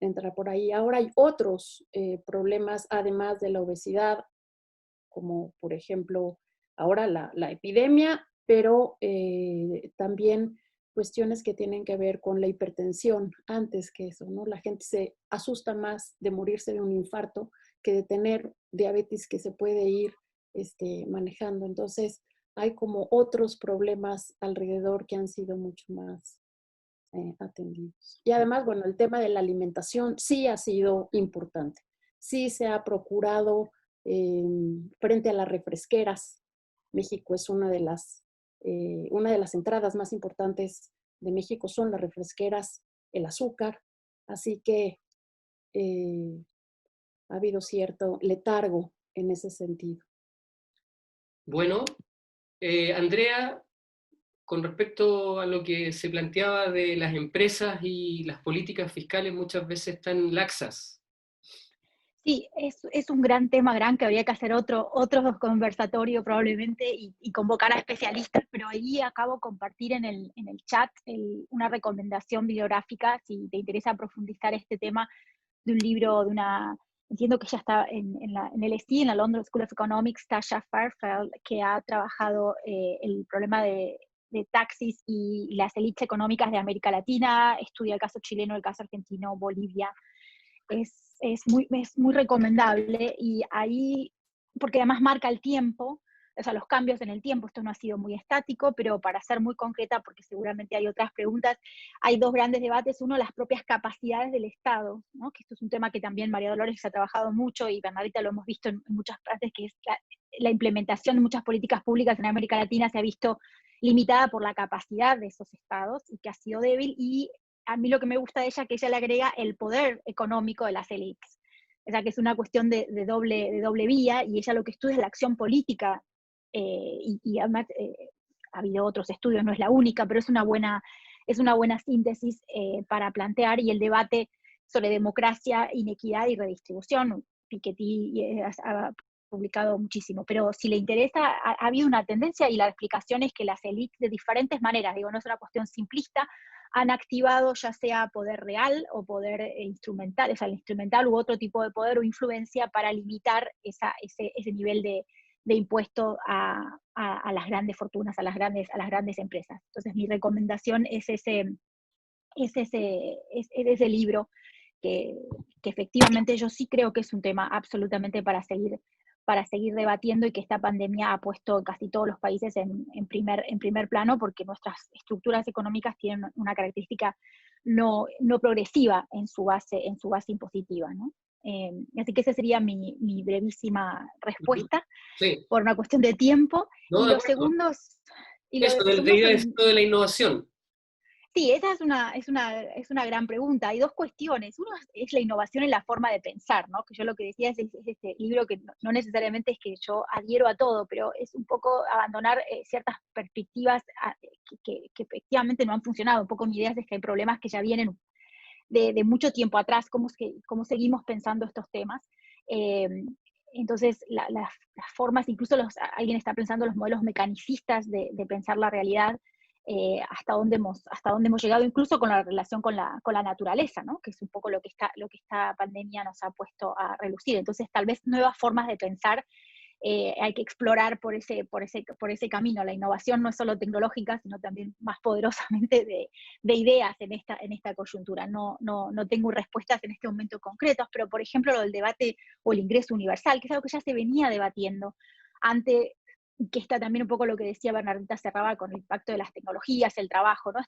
B: entrar por ahí. Ahora hay otros problemas, además de la obesidad, como por ejemplo ahora la epidemia, pero también cuestiones que tienen que ver con la hipertensión antes que eso, ¿no? La gente se asusta más de morirse de un infarto que de tener diabetes que se puede ir manejando. Entonces, hay como otros problemas alrededor que han sido mucho más atendidos. Y además, bueno, el tema de la alimentación sí ha sido importante. Sí se ha procurado frente a las refresqueras. México es una de las entradas más importantes de México son las refresqueras, el azúcar. Así que ha habido cierto letargo en ese sentido.
A: Bueno, Andrea, con respecto a lo que se planteaba de las empresas y las políticas fiscales muchas veces tan laxas.
C: Sí, es un gran tema, que habría que hacer otro conversatorio probablemente y convocar a especialistas, pero ahí acabo de compartir en el chat una recomendación bibliográfica, si te interesa profundizar este tema, de un libro entiendo que ya está en el LSE, en la London School of Economics, Tasha Fairfield, que ha trabajado el problema de taxis y las élites económicas de América Latina, estudia el caso chileno, el caso argentino, Bolivia. Es muy recomendable y ahí, porque además marca el tiempo, o sea, los cambios en el tiempo, esto no ha sido muy estático, pero para ser muy concreta, porque seguramente hay otras preguntas, hay dos grandes debates. Uno, las propias capacidades del Estado, ¿no? Que esto es un tema que también María Dolores ha trabajado mucho y Bernardita lo hemos visto en muchas partes, que es la implementación de muchas políticas públicas en América Latina se ha visto limitada por la capacidad de esos estados y que ha sido débil, y a mí lo que me gusta de ella, que ella le agrega el poder económico de las élites. O sea, que es una cuestión de doble vía, y ella lo que estudia es la acción política, y además ha habido otros estudios, no es la única, pero es una buena síntesis para plantear, y el debate sobre democracia, inequidad y redistribución. Piketty ha publicado muchísimo, pero si le interesa, ha habido una tendencia, y la explicación es que las élites de diferentes maneras, digo, no es una cuestión simplista, han activado ya sea poder real o poder instrumental, o sea, el instrumental u otro tipo de poder o influencia para limitar ese nivel de impuesto a las grandes fortunas, a las grandes empresas. Entonces mi recomendación es ese libro, que efectivamente yo sí creo que es un tema absolutamente para seguir debatiendo, y que esta pandemia ha puesto casi todos los países en primer plano, porque nuestras estructuras económicas tienen una característica no progresiva en su base impositiva, ¿no? Así que esa sería mi brevísima respuesta,
A: Sí,
C: por una cuestión de tiempo.
A: no,
C: Y
A: de
C: los
A: acuerdo.
C: segundos, y
A: Eso,
C: los
A: de
C: segundos
A: ir a
C: son,
A: esto de la innovación.
C: sí, esa es una gran pregunta. Hay dos cuestiones. Uno es la innovación en la forma de pensar, ¿no? Que yo lo que decía es este libro que no necesariamente es que yo adhiero a todo, pero es un poco abandonar ciertas perspectivas que efectivamente no han funcionado. Un poco mi idea es que hay problemas que ya vienen de mucho tiempo atrás, cómo seguimos pensando estos temas. Eh, entonces, las formas, incluso alguien está pensando los modelos mecanicistas de pensar la realidad, hasta dónde hemos llegado, incluso con la relación con la naturaleza, ¿no? Que es un poco lo que esta pandemia nos ha puesto a relucir. Entonces, tal vez nuevas formas de pensar hay que explorar por ese camino. La innovación no es solo tecnológica, sino también más poderosamente de ideas en esta coyuntura. No tengo respuestas en este momento concretas, pero por ejemplo lo del debate o el ingreso universal, que es algo que ya se venía debatiendo antes, que está también un poco lo que decía Bernardita, cerraba con el impacto de las tecnologías, el trabajo, ¿no?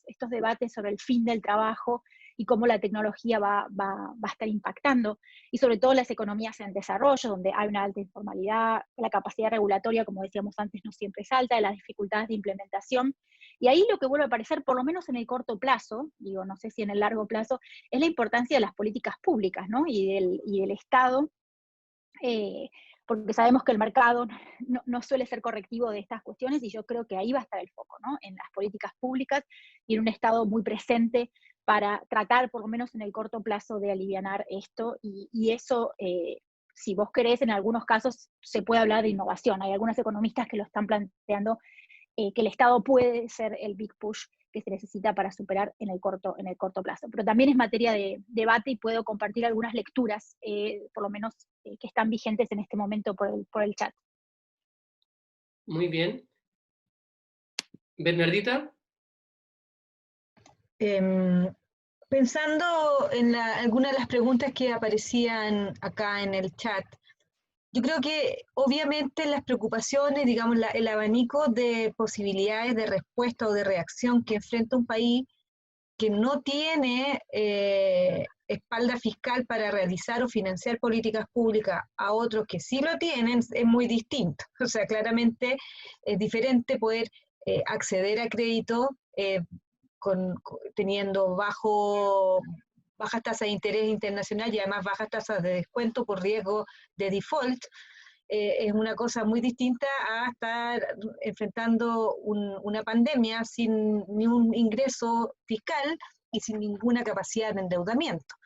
C: Estos debates sobre el fin del trabajo y cómo la tecnología va a estar impactando, y sobre todo las economías en desarrollo, donde hay una alta informalidad, la capacidad regulatoria, como decíamos antes, no siempre es alta, las dificultades de implementación. Y ahí lo que vuelve a aparecer, por lo menos en el corto plazo, digo, no sé si en el largo plazo, es la importancia de las políticas públicas, ¿no? Y del Estado, porque sabemos que el mercado no suele ser correctivo de estas cuestiones, y yo creo que ahí va a estar el foco, ¿no? En las políticas públicas y en un Estado muy presente para tratar, por lo menos en el corto plazo, de alivianar esto, y eso, si vos querés, en algunos casos se puede hablar de innovación. Hay algunos economistas que lo están planteando, que el Estado puede ser el big push que se necesita para superar en el corto plazo. Pero también es materia de debate, y puedo compartir algunas lecturas, por lo menos que están vigentes en este momento por el chat.
A: Muy bien. Bernardita.
D: Pensando en algunas de las preguntas que aparecían acá en el chat, yo creo que obviamente las preocupaciones, digamos, el abanico de posibilidades de respuesta o de reacción que enfrenta un país que no tiene espalda fiscal para realizar o financiar políticas públicas a otros que sí lo tienen, es muy distinto. O sea, claramente es diferente poder acceder a crédito teniendo bajas tasas de interés internacional y además bajas tasas de descuento por riesgo de default. Es una cosa muy distinta a estar enfrentando una pandemia sin ni un ingreso fiscal y sin ninguna capacidad de endeudamiento,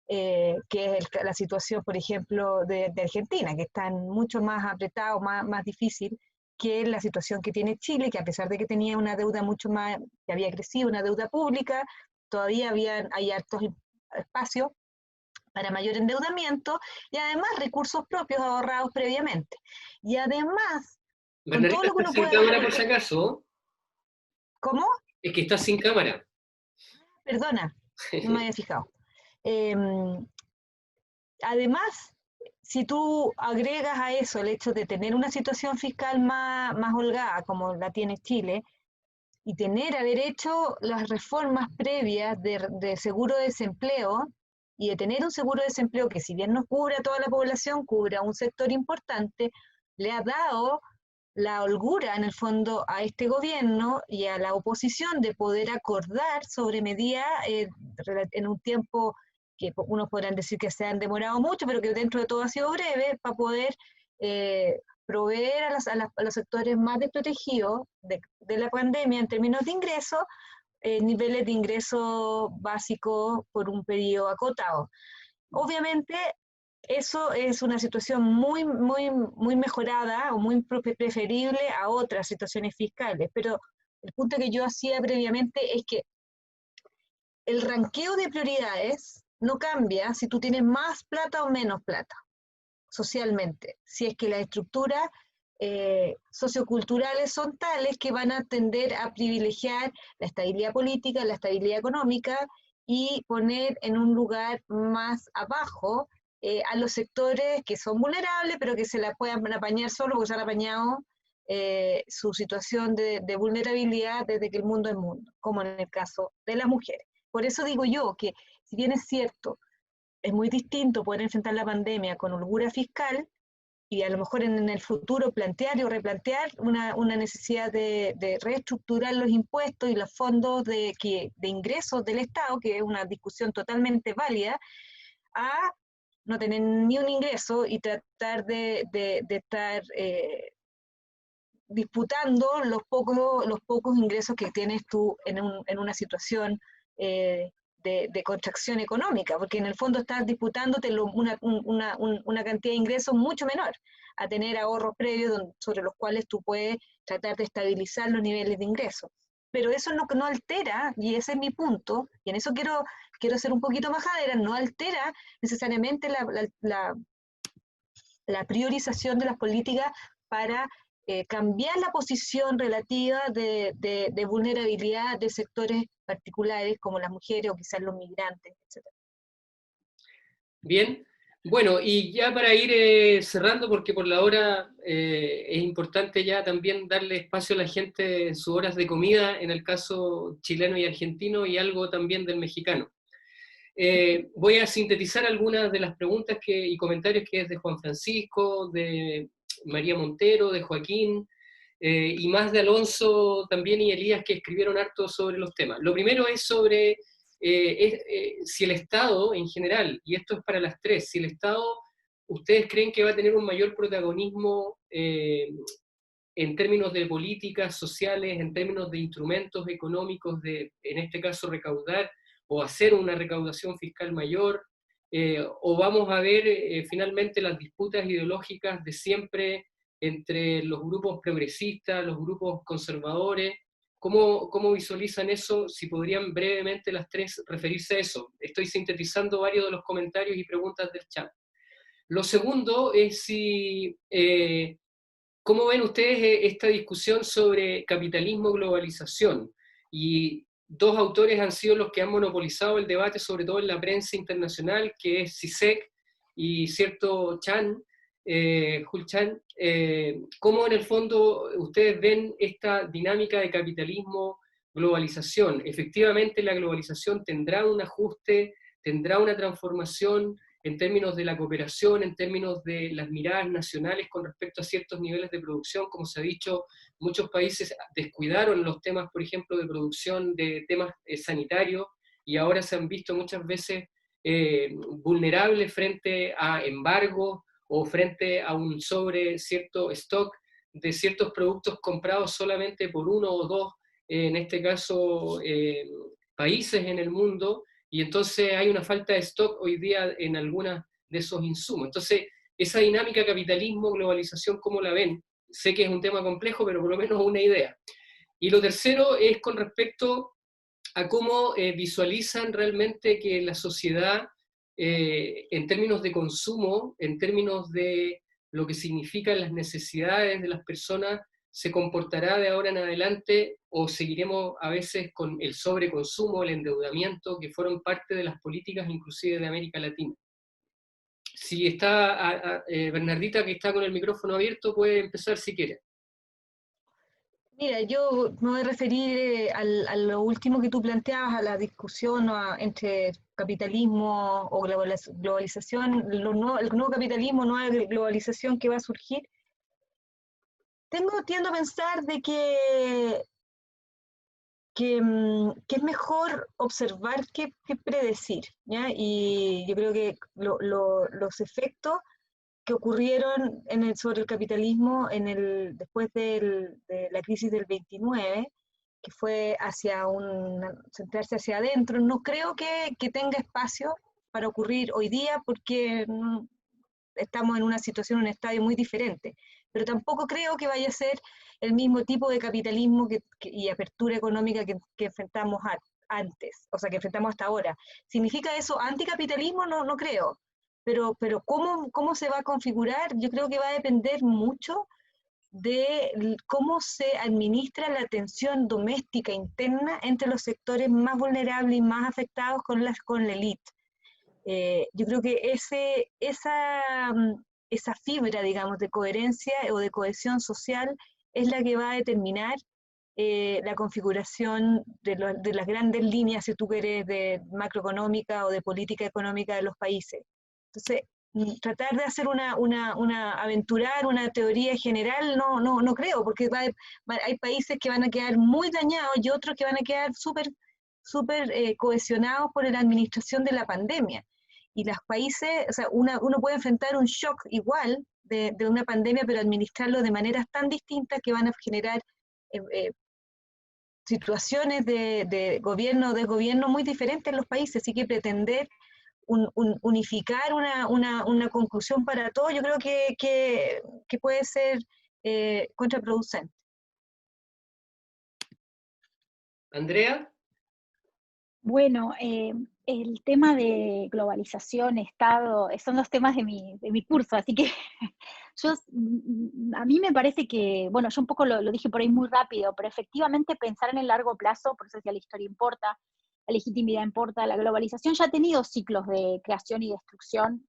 D: que es la situación, por ejemplo, de Argentina, que está mucho más apretado, más difícil que la situación que tiene Chile, que a pesar de que tenía una deuda mucho más, que había crecido, una deuda pública, todavía hay hartos espacios para mayor endeudamiento y además recursos propios ahorrados previamente. Y además, con todo
A: Bernardita,
D: lo que uno
A: estás sin
D: puede
A: cámara
D: hacer...
A: por si acaso.
D: ¿Cómo?
A: Es que estás sin cámara.
D: Perdona, no me había fijado. Eh, Además, si tú agregas a eso el hecho de tener una situación fiscal más holgada, como la tiene Chile, y haber hecho las reformas previas de seguro de desempleo, y de tener un seguro de desempleo que, si bien no cubre a toda la población, cubre a un sector importante, le ha dado la holgura en el fondo a este gobierno y a la oposición de poder acordar sobre medidas en un tiempo que unos podrán decir que se han demorado mucho, pero que dentro de todo ha sido breve, para poder proveer a los sectores más desprotegidos de la pandemia en términos de ingresos, niveles de ingreso básicos por un periodo acotado. Obviamente, eso es una situación muy mejorada o muy preferible a otras situaciones fiscales, pero el punto que yo hacía previamente es que el ranqueo de prioridades no cambia si tú tienes más plata o menos plata socialmente, si es que las estructuras socioculturales son tales que van a tender a privilegiar la estabilidad política, la estabilidad económica, y poner en un lugar más abajo a los sectores que son vulnerables, pero que se la puedan apañar solo porque se han apañado su situación de vulnerabilidad desde que el mundo es mundo, como en el caso de las mujeres. Por eso digo yo que, si bien es cierto, es muy distinto poder enfrentar la pandemia con holgura fiscal y a lo mejor en el futuro plantear o replantear una necesidad de reestructurar los impuestos y los fondos de ingresos del Estado, que es una discusión totalmente válida, a no tener ni un ingreso y tratar de estar disputando los pocos ingresos que tienes tú en una situación de contracción económica, porque en el fondo estás disputándote una cantidad de ingresos mucho menor a tener ahorros previos sobre los cuales tú puedes tratar de estabilizar los niveles de ingresos. Pero eso no altera, y ese es mi punto, y en eso quiero ser un poquito majadera, no altera necesariamente la priorización de las políticas para cambiar la posición relativa de vulnerabilidad de sectores particulares como las mujeres o quizás los migrantes, etc.
A: Bien, bueno, y ya para ir cerrando, porque por la hora es importante ya también darle espacio a la gente en sus horas de comida, en el caso chileno y argentino, y algo también del mexicano. Voy a sintetizar algunas de las preguntas y comentarios que es de Juan Francisco, de María Montero, de Joaquín, y más de Alonso también y Elías, que escribieron harto sobre los temas. Lo primero es sobre si el Estado en general, y esto es para las tres, si el Estado, ¿ustedes creen que va a tener un mayor protagonismo en términos de políticas sociales, en términos de instrumentos económicos, en este caso recaudar o hacer una recaudación fiscal mayor, o vamos a ver finalmente las disputas ideológicas de siempre entre los grupos progresistas, los grupos conservadores? ¿Cómo visualizan eso? Si podrían brevemente las tres referirse a eso. Estoy sintetizando varios de los comentarios y preguntas del chat. Lo segundo es ¿cómo ven ustedes esta discusión sobre capitalismo-globalización? Y dos autores han sido los que han monopolizado el debate, sobre todo en la prensa internacional, que es Zizek y cierto Chan, Jul Chan. ¿Cómo en el fondo ustedes ven esta dinámica de capitalismo-globalización? Efectivamente, la globalización tendrá un ajuste, tendrá una transformación en términos de la cooperación, en términos de las miradas nacionales con respecto a ciertos niveles de producción. Como se ha dicho, muchos países descuidaron los temas, por ejemplo, de producción de temas sanitarios, y ahora se han visto muchas veces vulnerables frente a embargos o frente a un sobre cierto stock de ciertos productos comprados solamente por uno o dos, en este caso, países en el mundo, y entonces hay una falta de stock hoy día en algunos de esos insumos. Entonces, esa dinámica capitalismo-globalización, ¿cómo la ven? Sé que es un tema complejo, pero por lo menos una idea. Y lo tercero es con respecto a cómo visualizan realmente que la sociedad, en términos de consumo, en términos de lo que significan las necesidades de las personas, se comportará de ahora en adelante, o seguiremos a veces con el sobreconsumo, el endeudamiento, que fueron parte de las políticas inclusive de América Latina. Si está Bernardita, que está con el micrófono abierto, puede empezar si quiere.
D: Mira, yo me voy a referir a lo último que tú planteabas, a la discusión entre capitalismo o globalización, el nuevo capitalismo, nueva globalización que va a surgir. Tiendo a pensar de que es mejor observar que predecir, ¿ya? Y yo creo que los efectos que ocurrieron sobre el capitalismo después de la crisis del 29, que fue centrarse hacia adentro, no creo que tenga espacio para ocurrir hoy día, porque estamos en una situación, un estadio muy diferente, pero tampoco creo que vaya a ser el mismo tipo de capitalismo y apertura económica que enfrentamos antes, o sea, que enfrentamos hasta ahora. ¿Significa eso anticapitalismo? No creo. Pero ¿cómo se va a configurar? Yo creo que va a depender mucho de cómo se administra la tensión doméstica interna entre los sectores más vulnerables y más afectados con la élite. Yo creo que esa fibra, digamos, de coherencia o de cohesión social es la que va a determinar la configuración de las grandes líneas, si tú quieres, de macroeconómica o de política económica de los países. Entonces, tratar de hacer aventurar una teoría general, no creo, porque hay países que van a quedar muy dañados y otros que van a quedar súper cohesionados por la administración de la pandemia. Y los países, o sea, uno puede enfrentar un shock igual de una pandemia, pero administrarlo de maneras tan distintas que van a generar situaciones de gobierno o desgobierno muy diferentes en los países. Así que pretender unificar una conclusión para todos, yo creo que puede ser contraproducente.
A: Andrea.
C: Bueno, el tema de globalización, Estado, son los temas de mi curso, así que a mí me parece que, bueno, yo un poco lo dije por ahí muy rápido, pero efectivamente pensar en el largo plazo, por eso decía la historia importa, la legitimidad importa, la globalización ya ha tenido ciclos de creación y destrucción,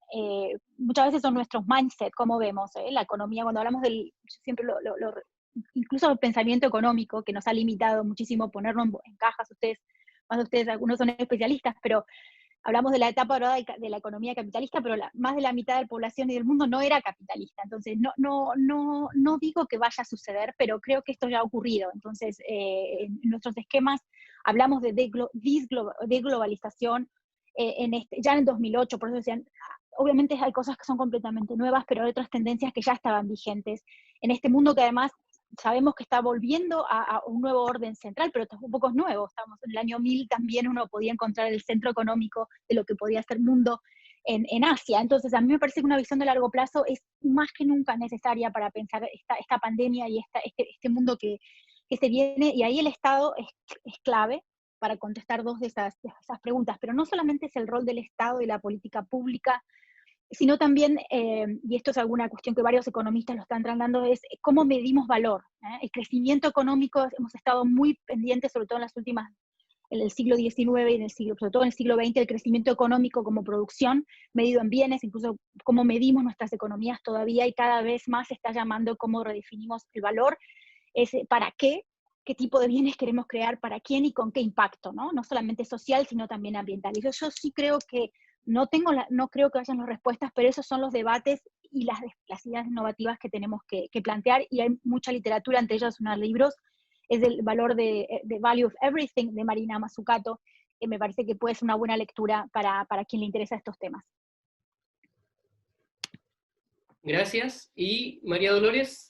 C: muchas veces son nuestros mindset, como vemos, la economía, cuando hablamos yo siempre incluso el pensamiento económico, que nos ha limitado muchísimo ponernos en cajas, más de ustedes, algunos son especialistas, pero hablamos de la etapa dorada de la economía capitalista, pero más de la mitad de la población y del mundo no era capitalista. Entonces, no digo que vaya a suceder, pero creo que esto ya ha ocurrido. Entonces, en nuestros esquemas hablamos de deglobalización ya en el 2008, por eso decían, obviamente hay cosas que son completamente nuevas, pero hay otras tendencias que ya estaban vigentes. En este mundo que además sabemos que está volviendo a un nuevo orden central, pero tampoco es nuevo. Estamos en el año 1000, también uno podía encontrar el centro económico de lo que podía ser mundo en Asia. Entonces, a mí me parece que una visión de largo plazo es más que nunca necesaria para pensar esta pandemia y este mundo que se viene, y ahí el Estado es clave para contestar dos de esas preguntas, pero no solamente es el rol del Estado y la política pública, sino también, y esto es alguna cuestión que varios economistas lo están tratando, es cómo medimos valor. El crecimiento económico, hemos estado muy pendientes, sobre todo en el siglo XIX y sobre todo en el siglo XX, el crecimiento económico como producción, medido en bienes, incluso cómo medimos nuestras economías todavía, y cada vez más se está llamando cómo redefinimos el valor, para qué tipo de bienes queremos crear, para quién y con qué impacto, ¿no? No solamente social, sino también ambiental. Y yo sí creo que no creo que hayan las respuestas, pero esos son los debates y las ideas innovativas que tenemos que plantear, y hay mucha literatura, entre ellas unos libros, es el valor de Value of Everything, de Marina Mazzucato, que me parece que puede ser una buena lectura para quien le interesa estos temas.
A: Gracias. ¿Y María Dolores?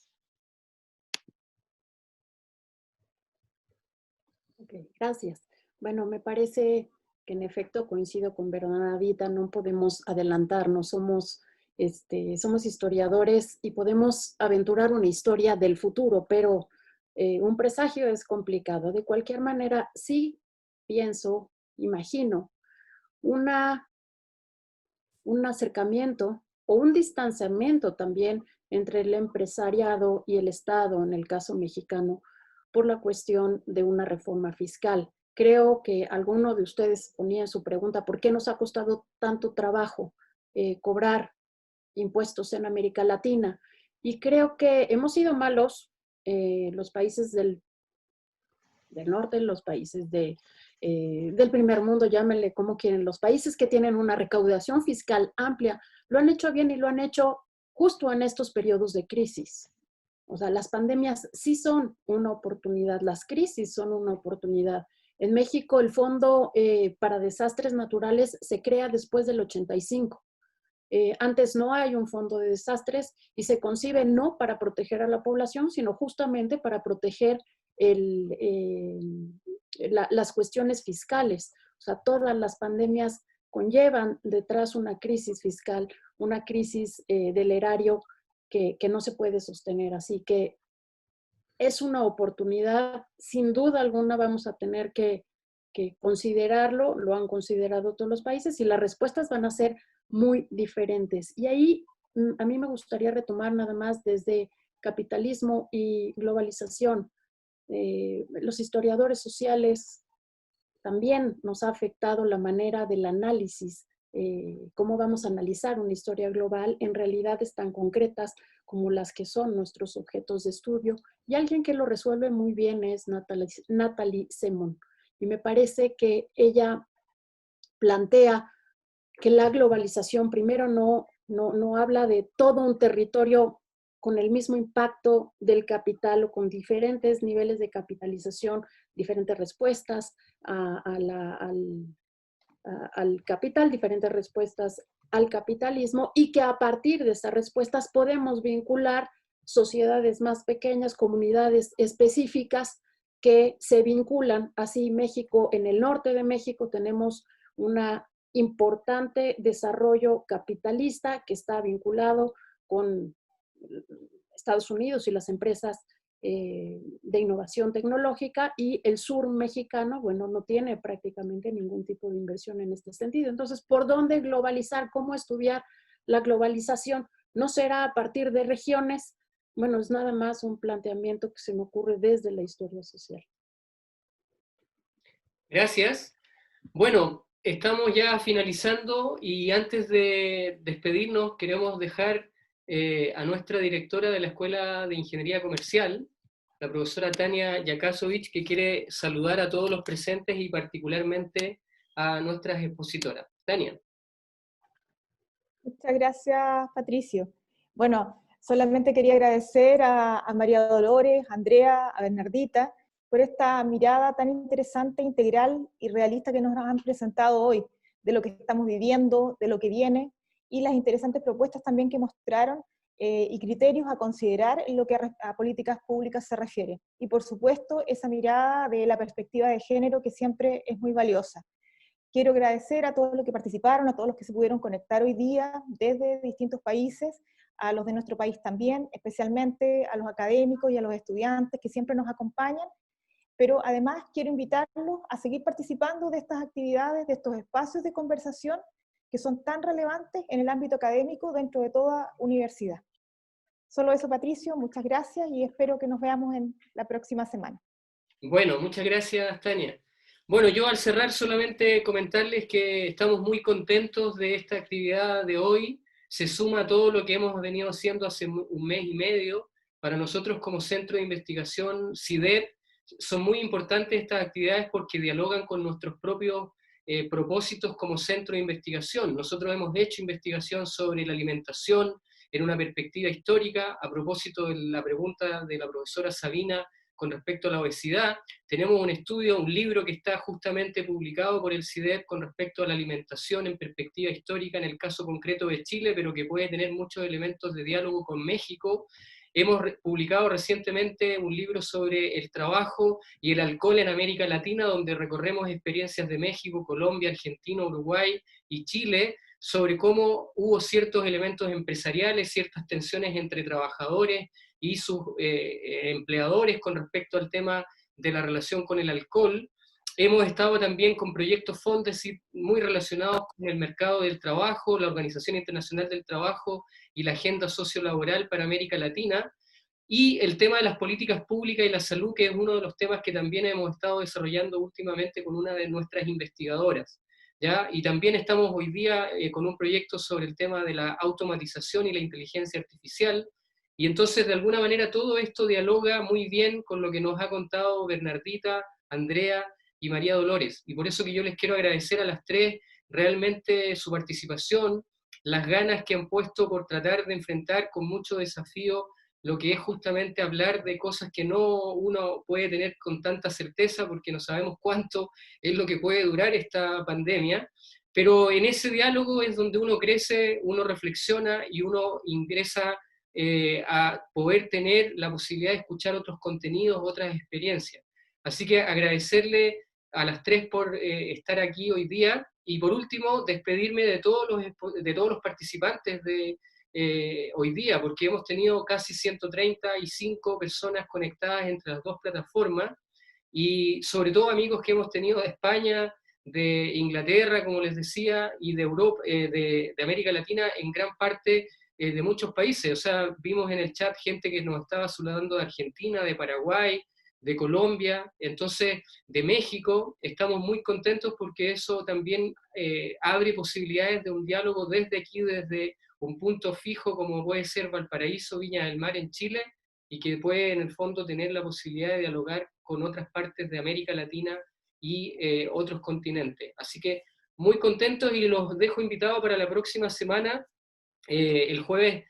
B: Okay, gracias. Bueno, me parece que en efecto coincido con Bernardita, no podemos adelantarnos, somos historiadores y podemos aventurar una historia del futuro, pero un presagio es complicado. De cualquier manera, sí pienso, imagino, un acercamiento o un distanciamiento también entre el empresariado y el Estado, en el caso mexicano, por la cuestión de una reforma fiscal. Creo que alguno de ustedes ponía en su pregunta, ¿por qué nos ha costado tanto trabajo cobrar impuestos en América Latina? Y creo que hemos sido malos, los países del norte, los países del primer mundo, llámenle como quieren, los países que tienen una recaudación fiscal amplia, lo han hecho bien y lo han hecho justo en estos periodos de crisis. O sea, las pandemias sí son una oportunidad, las crisis son una oportunidad. En México, el Fondo para Desastres Naturales se crea después del 85. Antes no hay un fondo de desastres y se concibe no para proteger a la población, sino justamente para proteger las cuestiones fiscales. O sea, todas las pandemias conllevan detrás una crisis fiscal, una crisis del erario que no se puede sostener. Así que es una oportunidad, sin duda alguna vamos a tener que considerarlo, lo han considerado todos los países y las respuestas van a ser muy diferentes. Y ahí a mí me gustaría retomar nada más desde capitalismo y globalización. Los historiadores sociales también nos ha afectado la manera del análisis cómo vamos a analizar una historia global en realidades tan concretas como las que son nuestros objetos de estudio. Y alguien que lo resuelve muy bien es Natalie Semon. Y me parece que ella plantea que la globalización primero no habla de todo un territorio con el mismo impacto del capital o con diferentes niveles de capitalización, diferentes respuestas al capital, diferentes respuestas al capitalismo, y que a partir de estas respuestas podemos vincular sociedades más pequeñas, comunidades específicas que se vinculan. Así México, en el norte de México tenemos un importante desarrollo capitalista que está vinculado con Estados Unidos y las empresas de innovación tecnológica, y el sur mexicano, bueno, no tiene prácticamente ningún tipo de inversión en este sentido. Entonces, ¿por dónde globalizar? ¿Cómo estudiar la globalización? ¿No será a partir de regiones? Bueno, es nada más un planteamiento que se me ocurre desde la historia social.
A: Gracias. Bueno, estamos ya finalizando y antes de despedirnos queremos dejar a nuestra directora de la Escuela de Ingeniería Comercial, la profesora Tania Yakasovich, que quiere saludar a todos los presentes y particularmente a nuestras expositoras. Tania.
E: Muchas gracias, Patricio. Bueno, solamente quería agradecer a María Dolores, a Andrea, a Bernardita, por esta mirada tan interesante, integral y realista que nos han presentado hoy, de lo que estamos viviendo, de lo que viene, y las interesantes propuestas también que mostraron y criterios a considerar en lo que a políticas públicas se refiere. Y por supuesto, esa mirada de la perspectiva de género que siempre es muy valiosa. Quiero agradecer a todos los que participaron, a todos los que se pudieron conectar hoy día desde distintos países, a los de nuestro país también, especialmente a los académicos y a los estudiantes que siempre nos acompañan, pero además quiero invitarlos a seguir participando de estas actividades, de estos espacios de conversación que son tan relevantes en el ámbito académico dentro de toda universidad. Solo eso, Patricio, muchas gracias y espero que nos veamos en la próxima semana.
A: Bueno, muchas gracias, Tania. Bueno, yo al cerrar solamente comentarles que estamos muy contentos de esta actividad de hoy. Se suma a todo lo que hemos venido haciendo hace un mes y medio. Para nosotros como Centro de Investigación CIDEP son muy importantes estas actividades porque dialogan con nuestros propios propósitos como centro de investigación. Nosotros hemos hecho investigación sobre la alimentación en una perspectiva histórica, a propósito de la pregunta de la profesora Sabina con respecto a la obesidad. Tenemos un estudio, un libro que está justamente publicado por el CIDEP con respecto a la alimentación en perspectiva histórica en el caso concreto de Chile, pero que puede tener muchos elementos de diálogo con México. Hemos publicado recientemente un libro sobre el trabajo y el alcohol en América Latina, donde recorremos experiencias de México, Colombia, Argentina, Uruguay y Chile, sobre cómo hubo ciertos elementos empresariales, ciertas tensiones entre trabajadores y sus empleadores con respecto al tema de la relación con el alcohol. Hemos estado también con proyectos Fondesit muy relacionados con el mercado del trabajo, la Organización Internacional del Trabajo y la Agenda Sociolaboral para América Latina, y el tema de las políticas públicas y la salud, que es uno de los temas que también hemos estado desarrollando últimamente con una de nuestras investigadoras. ¿Ya? Y también estamos hoy día con un proyecto sobre el tema de la automatización y la inteligencia artificial, y entonces de alguna manera todo esto dialoga muy bien con lo que nos ha contado Bernardita, Andrea y María Dolores, y por eso que yo les quiero agradecer a las tres realmente su participación, las ganas que han puesto por tratar de enfrentar con mucho desafío lo que es justamente hablar de cosas que no uno puede tener con tanta certeza porque no sabemos cuánto es lo que puede durar esta pandemia, pero en ese diálogo es donde uno crece, uno reflexiona y uno ingresa a poder tener la posibilidad de escuchar otros contenidos, otras experiencias. Así que agradecerle a las tres por estar aquí hoy día, y por último despedirme de todos los participantes de hoy día, porque hemos tenido casi 135 personas conectadas entre las dos plataformas, y sobre todo amigos que hemos tenido de España, de Inglaterra, como les decía, y de Europa, de América Latina, en gran parte de muchos países. O sea, vimos en el chat gente que nos estaba saludando de Argentina, de Paraguay, de Colombia, entonces de México. Estamos muy contentos porque eso también abre posibilidades de un diálogo desde aquí, desde un punto fijo como puede ser Valparaíso, Viña del Mar en Chile, y que puede en el fondo tener la posibilidad de dialogar con otras partes de América Latina y otros continentes. Así que muy contentos y los dejo invitados para la próxima semana. El jueves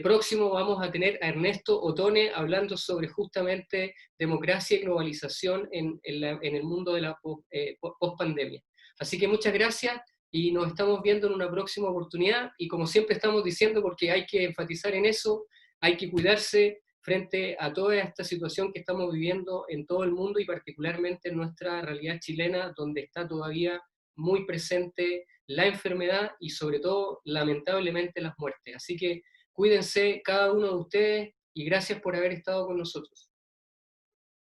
A: próximo vamos a tener a Ernesto Otone hablando sobre justamente democracia y globalización en el mundo de la post-pandemia. Así que muchas gracias y nos estamos viendo en una próxima oportunidad, y como siempre estamos diciendo, porque hay que enfatizar en eso, hay que cuidarse frente a toda esta situación que estamos viviendo en todo el mundo y particularmente en nuestra realidad chilena, donde está todavía muy presente la enfermedad y sobre todo, lamentablemente, las muertes. Así que cuídense cada uno de ustedes y gracias por haber estado con nosotros.